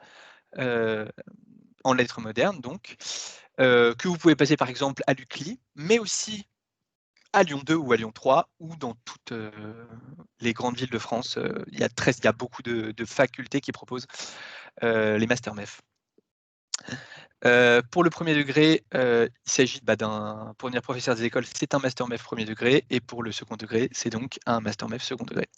en lettres modernes, donc, que vous pouvez passer par exemple à l'UCLI, mais aussi à Lyon 2 ou à Lyon 3 ou dans toutes les grandes villes de France. Il y a beaucoup de facultés qui proposent les Master MEF. Pour le premier degré, il s'agit pour devenir professeur des écoles, c'est un Master MEF premier degré, et pour le second degré, c'est donc un Master MEF second degré.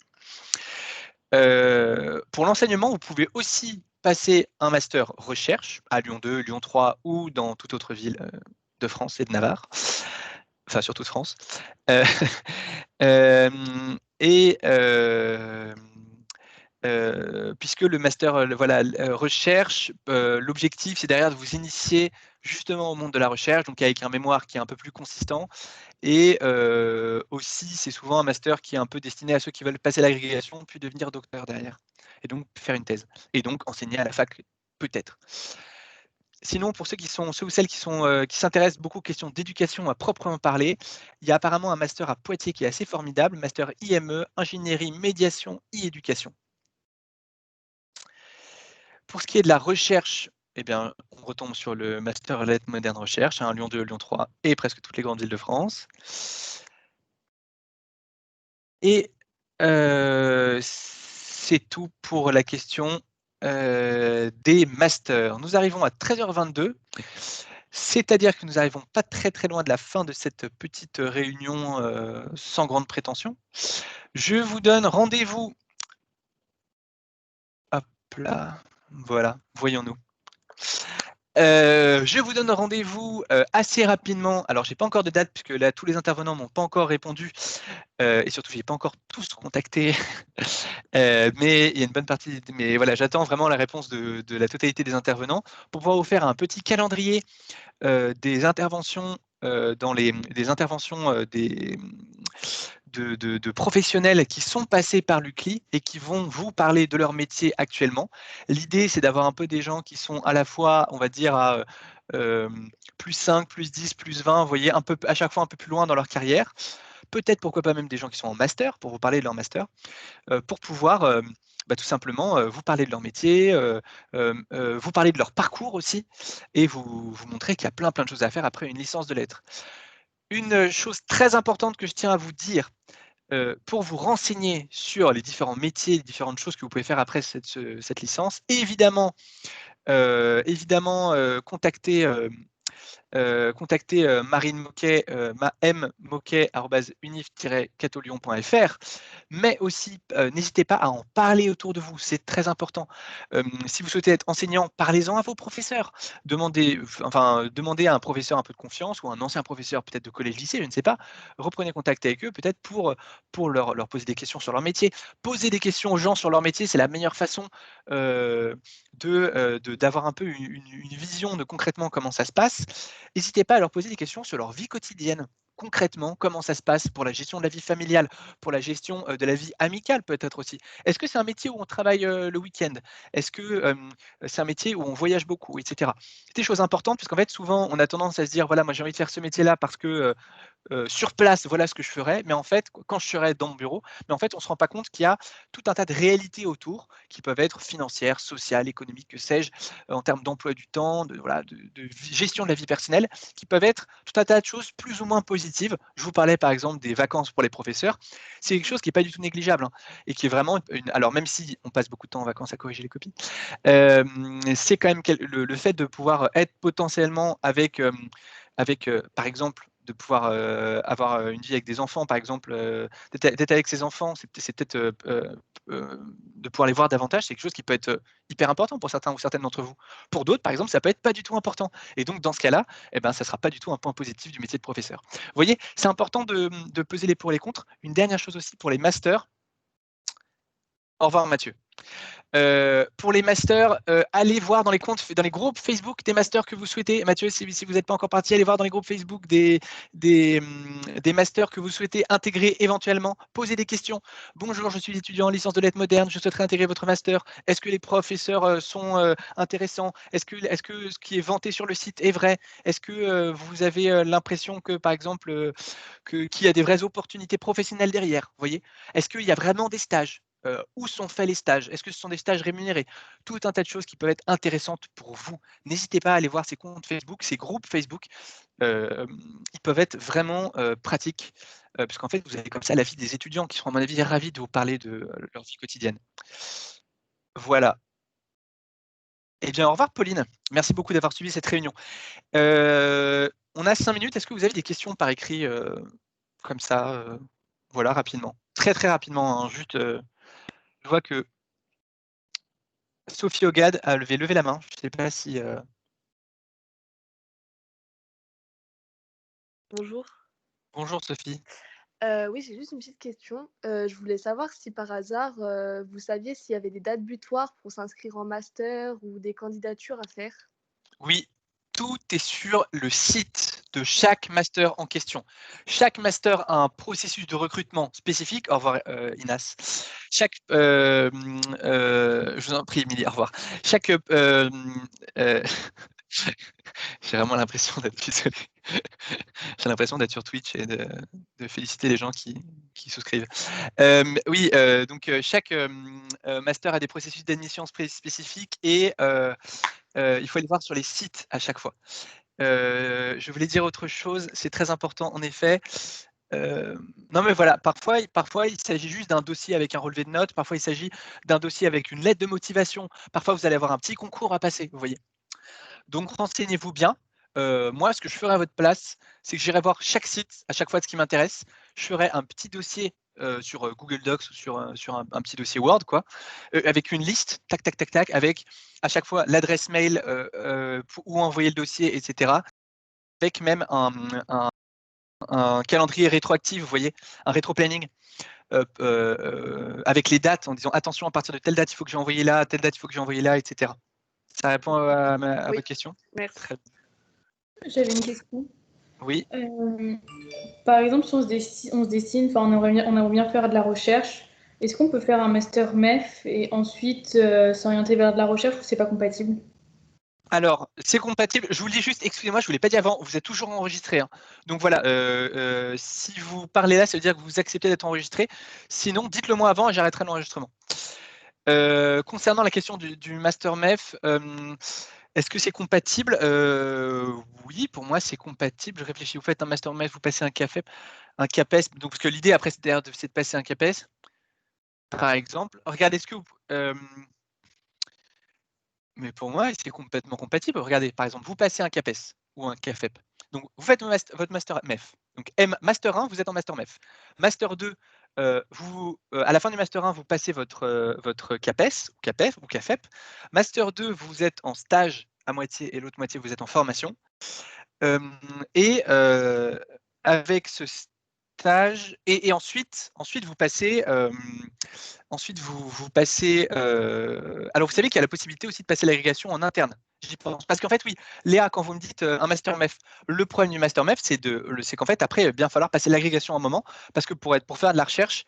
Pour l'enseignement, vous pouvez aussi passer un Master recherche à Lyon 2, Lyon 3 ou dans toute autre ville de France et de Navarre, enfin surtout de France. Puisque le master recherche, l'objectif c'est derrière de vous initier justement au monde de la recherche, donc avec un mémoire qui est un peu plus consistant et aussi c'est souvent un master qui est un peu destiné à ceux qui veulent passer l'agrégation puis devenir docteur derrière et donc faire une thèse et donc enseigner à la fac peut-être. Sinon, pour ceux ou celles qui s'intéressent beaucoup aux questions d'éducation à proprement parler, il y a apparemment un master à Poitiers qui est assez formidable, master IME, ingénierie, médiation, e-éducation. Pour ce qui est de la recherche, eh bien, on retombe sur le master lettres modernes recherche, Lyon 2, Lyon 3 et presque toutes les grandes villes de France. Et c'est tout pour la question des masters. Nous arrivons à 13h22. C'est-à-dire que nous n'arrivons pas très très loin de la fin de cette petite réunion sans grande prétention. Je vous donne rendez-vous. Hop là, voilà, voyons-nous. Je vous donne rendez-vous assez rapidement. Alors, j'ai pas encore de date puisque là, tous les intervenants m'ont pas encore répondu et surtout, j'ai pas encore tous contacté. Mais il y a une bonne partie. Mais voilà, j'attends vraiment la réponse de la totalité des intervenants pour pouvoir vous faire un petit calendrier des interventions de professionnels qui sont passés par l'UCLI et qui vont vous parler de leur métier actuellement. L'idée, c'est d'avoir un peu des gens qui sont à la fois, on va dire, à plus 5, plus 10, plus 20, vous voyez, à chaque fois un peu plus loin dans leur carrière. Peut-être, pourquoi pas même des gens qui sont en master, pour vous parler de leur master, pour pouvoir tout simplement vous parler de leur métier, vous parler de leur parcours aussi, et vous montrer qu'il y a plein de choses à faire après une licence de lettres. Une chose très importante que je tiens à vous dire, pour vous renseigner sur les différents métiers, les différentes choses que vous pouvez faire après cette licence, évidemment, contactez Marine Moquet, m-moquet@unif-catolyon.fr, mais aussi n'hésitez pas à en parler autour de vous, c'est très important. Si vous souhaitez être enseignant, parlez-en à vos professeurs. Demandez à un professeur un peu de confiance ou un ancien professeur peut-être de collège-lycée, je ne sais pas. Reprenez contact avec eux peut-être pour leur poser des questions sur leur métier. Poser des questions aux gens sur leur métier, c'est la meilleure façon d'avoir un peu une vision de concrètement comment ça se passe. N'hésitez pas à leur poser des questions sur leur vie quotidienne. Concrètement, comment ça se passe pour la gestion de la vie familiale, pour la gestion de la vie amicale peut-être aussi. Est-ce que c'est un métier où on travaille le week-end? Est-ce que c'est un métier où on voyage beaucoup, etc. C'est des choses importantes, puisqu'en fait, souvent, on a tendance à se dire, voilà, moi j'ai envie de faire ce métier-là parce que sur place, voilà ce que je ferais. Mais en fait, quand je serais dans mon bureau, mais en fait, on ne se rend pas compte qu'il y a tout un tas de réalités autour qui peuvent être financières, sociales, économiques, que sais-je, en termes d'emploi du temps, de gestion de la vie personnelle, qui peuvent être tout un tas de choses plus ou moins positives. Je vous parlais par exemple des vacances pour les professeurs. C'est quelque chose qui n'est pas du tout négligeable et qui est vraiment alors même si on passe beaucoup de temps en vacances à corriger les copies, c'est quand même le fait de pouvoir être potentiellement avec par exemple, de pouvoir avoir une vie avec des enfants, par exemple, d'être avec ses enfants, c'est peut-être de pouvoir les voir davantage, c'est quelque chose qui peut être hyper important pour certains ou certaines d'entre vous. Pour d'autres, par exemple, ça peut être pas du tout important. Et donc, dans ce cas-là, eh ben, ça ne sera pas du tout un point positif du métier de professeur. Vous voyez, c'est important de peser les pour et les contre. Une dernière chose aussi pour les masters. Au revoir, Mathieu. Pour les masters, allez voir dans les groupes Facebook des masters que vous souhaitez. Mathieu, si vous n'êtes pas encore parti, allez voir dans les groupes Facebook des masters que vous souhaitez intégrer éventuellement. Posez des questions. Bonjour, je suis étudiant en licence de lettres modernes, je souhaiterais intégrer votre master. Est-ce que les professeurs sont intéressants? Est-ce que ce qui est vanté sur le site est vrai? Est-ce que vous avez l'impression que, par exemple, qu'il y a des vraies opportunités professionnelles derrière? Vous voyez? Est-ce qu'il y a vraiment des stages? Où sont faits les stages? Est-ce que ce sont des stages rémunérés? Tout un tas de choses qui peuvent être intéressantes pour vous. N'hésitez pas à aller voir ces comptes Facebook, ces groupes Facebook. Ils peuvent être vraiment pratiques, puisqu'en fait, vous avez comme ça la vie des étudiants qui seront, à mon avis, ravis de vous parler de leur vie quotidienne. Voilà. Eh bien, au revoir, Pauline. Merci beaucoup d'avoir suivi cette réunion. On a 5 minutes. Est-ce que vous avez des questions par écrit comme ça voilà, rapidement. Très, très rapidement. Hein, juste, je vois que Sophie Ogad a levé la main. Je ne sais pas si.
Bonjour.
Bonjour Sophie.
Oui, j'ai juste une petite question. Je voulais savoir si par hasard, vous saviez s'il y avait des dates butoirs pour s'inscrire en master ou des candidatures à faire?
Oui, tout est sur le site de chaque master en question. Chaque master a un processus de recrutement spécifique. Au revoir Inas. Je vous en prie, Émilie, au revoir. J'ai vraiment l'impression d'être désolé. J'ai l'impression d'être sur Twitch et de féliciter les gens qui souscrivent. Oui, donc chaque master a des processus d'admission spécifiques et il faut aller voir sur les sites à chaque fois. Je voulais dire autre chose, c'est très important en effet. Non mais voilà, parfois il s'agit juste d'un dossier avec un relevé de notes, parfois il s'agit d'un dossier avec une lettre de motivation, parfois vous allez avoir un petit concours à passer, vous voyez. Donc renseignez-vous bien. Moi, ce que je ferai à votre place, c'est que j'irai voir chaque site à chaque fois de ce qui m'intéresse. Je ferai un petit dossier sur Google Docs ou sur un petit dossier Word, quoi, avec une liste, tac, tac, tac, tac, avec à chaque fois l'adresse mail où envoyer le dossier, etc. Avec même un calendrier rétroactif, vous voyez, un rétro-planning. Avec les dates en disant attention, à partir de telle date il faut que j'ai envoyé là, telle date il faut que j'ai envoyé là, etc. Ça répond à
Oui,
votre question?
merci.
Très bien.
J'avais une question.
Oui.
Par exemple, si on se destine, enfin, on aimerait bien faire de la recherche, est-ce qu'on peut faire un master MEF et ensuite s'orienter vers de la recherche ou c'est pas compatible?
Alors, c'est compatible. Je vous le dis juste, excusez-moi, je ne vous l'ai pas dit avant, vous êtes toujours enregistré. Hein. Donc voilà, si vous parlez là, ça veut dire que vous acceptez d'être enregistré. Sinon, dites-le moi avant et j'arrêterai l'enregistrement. Concernant la question du Master MEF, Est-ce que c'est compatible? Oui, pour moi, c'est compatible. Je réfléchis, vous faites un master MEF, vous passez un CAPES, donc, parce que l'idée après, c'est de passer un CAPES, par exemple. Regardez, est-ce que vous, mais pour moi, c'est complètement compatible. Regardez, par exemple, vous passez un CAPES ou un CAFEP. Donc, vous faites votre master MEF. Donc, master 1, vous êtes en master MEF. Master 2, à la fin du master 1, vous passez votre CAPES ou CAPEF ou CAFEP. Master 2, vous êtes en stage à moitié et l'autre moitié, vous êtes en formation. Et avec ce stage, et ensuite vous passez, alors vous savez qu'il y a la possibilité aussi de passer l'agrégation en interne. J'y pense. Parce qu'en fait, oui, Léa, quand vous me dites un master MEF, le problème du master MEF, c'est qu'en fait, après, il va bien falloir passer l'agrégation un moment, parce que pour faire de la recherche,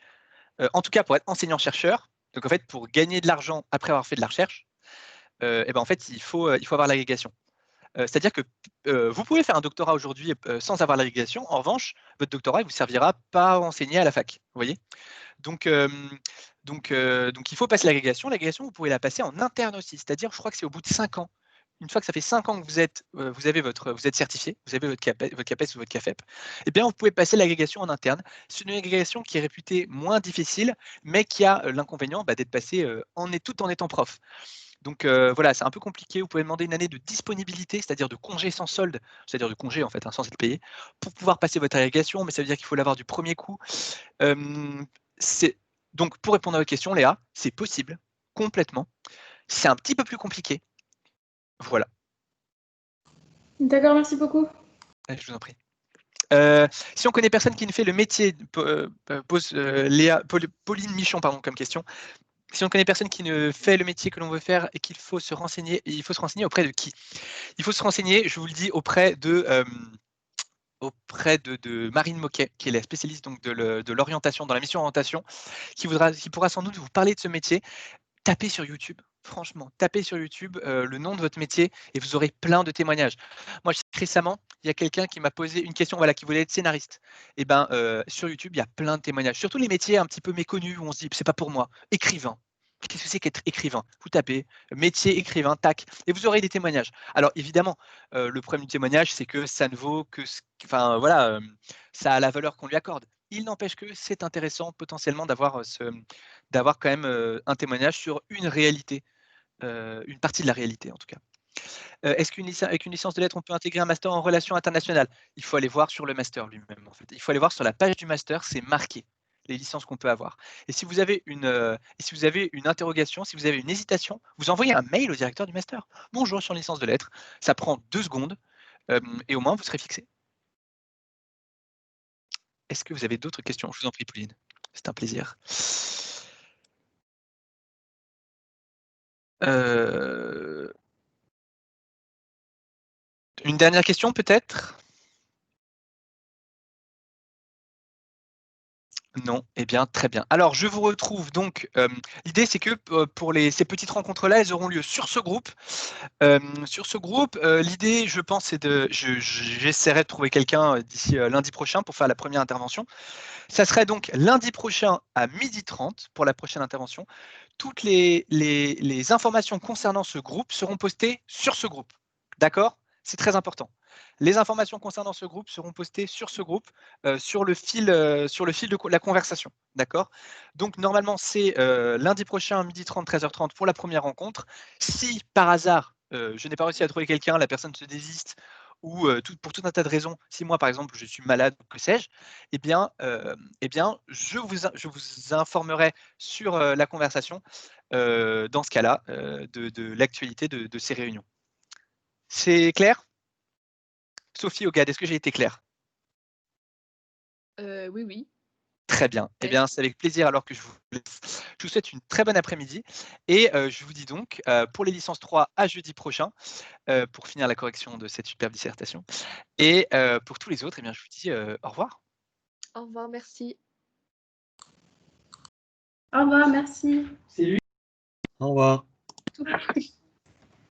en tout cas pour être enseignant-chercheur, donc en fait, pour gagner de l'argent après avoir fait de la recherche, et ben en fait, il faut avoir l'agrégation. C'est-à-dire que vous pouvez faire un doctorat aujourd'hui sans avoir l'agrégation. En revanche, votre doctorat ne vous servira pas à enseigner à la fac. Vous voyez, donc, il faut passer l'agrégation. L'agrégation, vous pouvez la passer en interne aussi. C'est-à-dire, je crois que c'est au bout de 5 ans. Une fois que ça fait 5 ans que vous êtes certifié, vous avez votre CAPES ou votre CAFEP, eh bien, vous pouvez passer l'agrégation en interne. C'est une agrégation qui est réputée moins difficile, mais qui a l'inconvénient d'être passée tout en étant prof. Donc voilà, c'est un peu compliqué. Vous pouvez demander une année de disponibilité, c'est-à-dire de congé sans solde, c'est-à-dire de congé en fait, sans être payé, pour pouvoir passer votre agrégation, mais ça veut dire qu'il faut l'avoir du premier coup. Donc pour répondre à votre question, Léa, c'est possible, complètement. C'est un petit peu plus compliqué. Voilà.
D'accord, merci beaucoup.
Je vous en prie. Si on connaît personne qui ne fait le métier, pose Pauline Michon, pardon, comme question. Si on connaît personne qui ne fait le métier que l'on veut faire et qu'il faut se renseigner, il faut se renseigner auprès de qui? Il faut se renseigner, je vous le dis, auprès de Marine Moquet, qui est la spécialiste donc, de l'orientation, dans la mission orientation, qui pourra sans doute vous parler de ce métier. Tapez sur YouTube, franchement, tapez sur YouTube le nom de votre métier et vous aurez plein de témoignages. Moi, récemment, il y a quelqu'un qui m'a posé une question, voilà, qui voulait être scénariste. Et ben, sur YouTube, il y a plein de témoignages. Surtout les métiers un petit peu méconnus où on se dit, c'est pas pour moi. Écrivain. Qu'est-ce que c'est qu'être écrivain? Vous tapez métier écrivain, tac, et vous aurez des témoignages. Alors évidemment, le problème du témoignage, c'est que ça ne vaut que, enfin voilà, ça a la valeur qu'on lui accorde. Il n'empêche que c'est intéressant potentiellement d'avoir quand même un témoignage sur une réalité, une partie de la réalité en tout cas. Est-ce qu'avec une licence de lettres, on peut intégrer un master en relations internationales? Il faut aller voir sur le master lui-même en fait. Il faut aller voir sur la page du master, c'est marqué les licences qu'on peut avoir. Et si vous avez une interrogation, si vous avez une hésitation, vous envoyez un mail au directeur du master. Bonjour, je suis en licence de lettres. Ça prend 2 secondes et au moins vous serez fixé. Est-ce que vous avez d'autres questions? Je vous en prie, Pauline. C'est un plaisir. Une dernière question peut-être? Non, eh bien très bien. Alors je vous retrouve donc, l'idée c'est que pour ces petites rencontres-là, elles auront lieu sur ce groupe. L'idée je pense c'est j'essaierai de trouver quelqu'un d'ici lundi prochain pour faire la première intervention. Ça serait donc lundi prochain à 12h30 pour la prochaine intervention. Toutes les informations concernant ce groupe seront postées sur ce groupe. D'accord? C'est très important. Les informations concernant ce groupe seront postées sur ce groupe, sur le fil de la conversation. D'accord? Donc normalement, c'est lundi prochain, 12h30, 13h30 pour la première rencontre. Si par hasard, je n'ai pas réussi à trouver quelqu'un, la personne se désiste, ou pour tout un tas de raisons, si moi par exemple je suis malade, que sais-je, eh bien je vous informerai sur la conversation dans ce cas-là de l'actualité de ces réunions. C'est clair? Sophie Ogad, est-ce que j'ai été clair?
Oui, oui.
Très bien. Eh bien, c'est avec plaisir alors que je vous laisse. Je vous souhaite une très bonne après-midi et je vous dis donc pour les licences 3 à jeudi prochain pour finir la correction de cette superbe dissertation. Et pour tous les autres, eh bien, je vous dis au revoir.
Au revoir, merci.
Au revoir, merci.
Au revoir.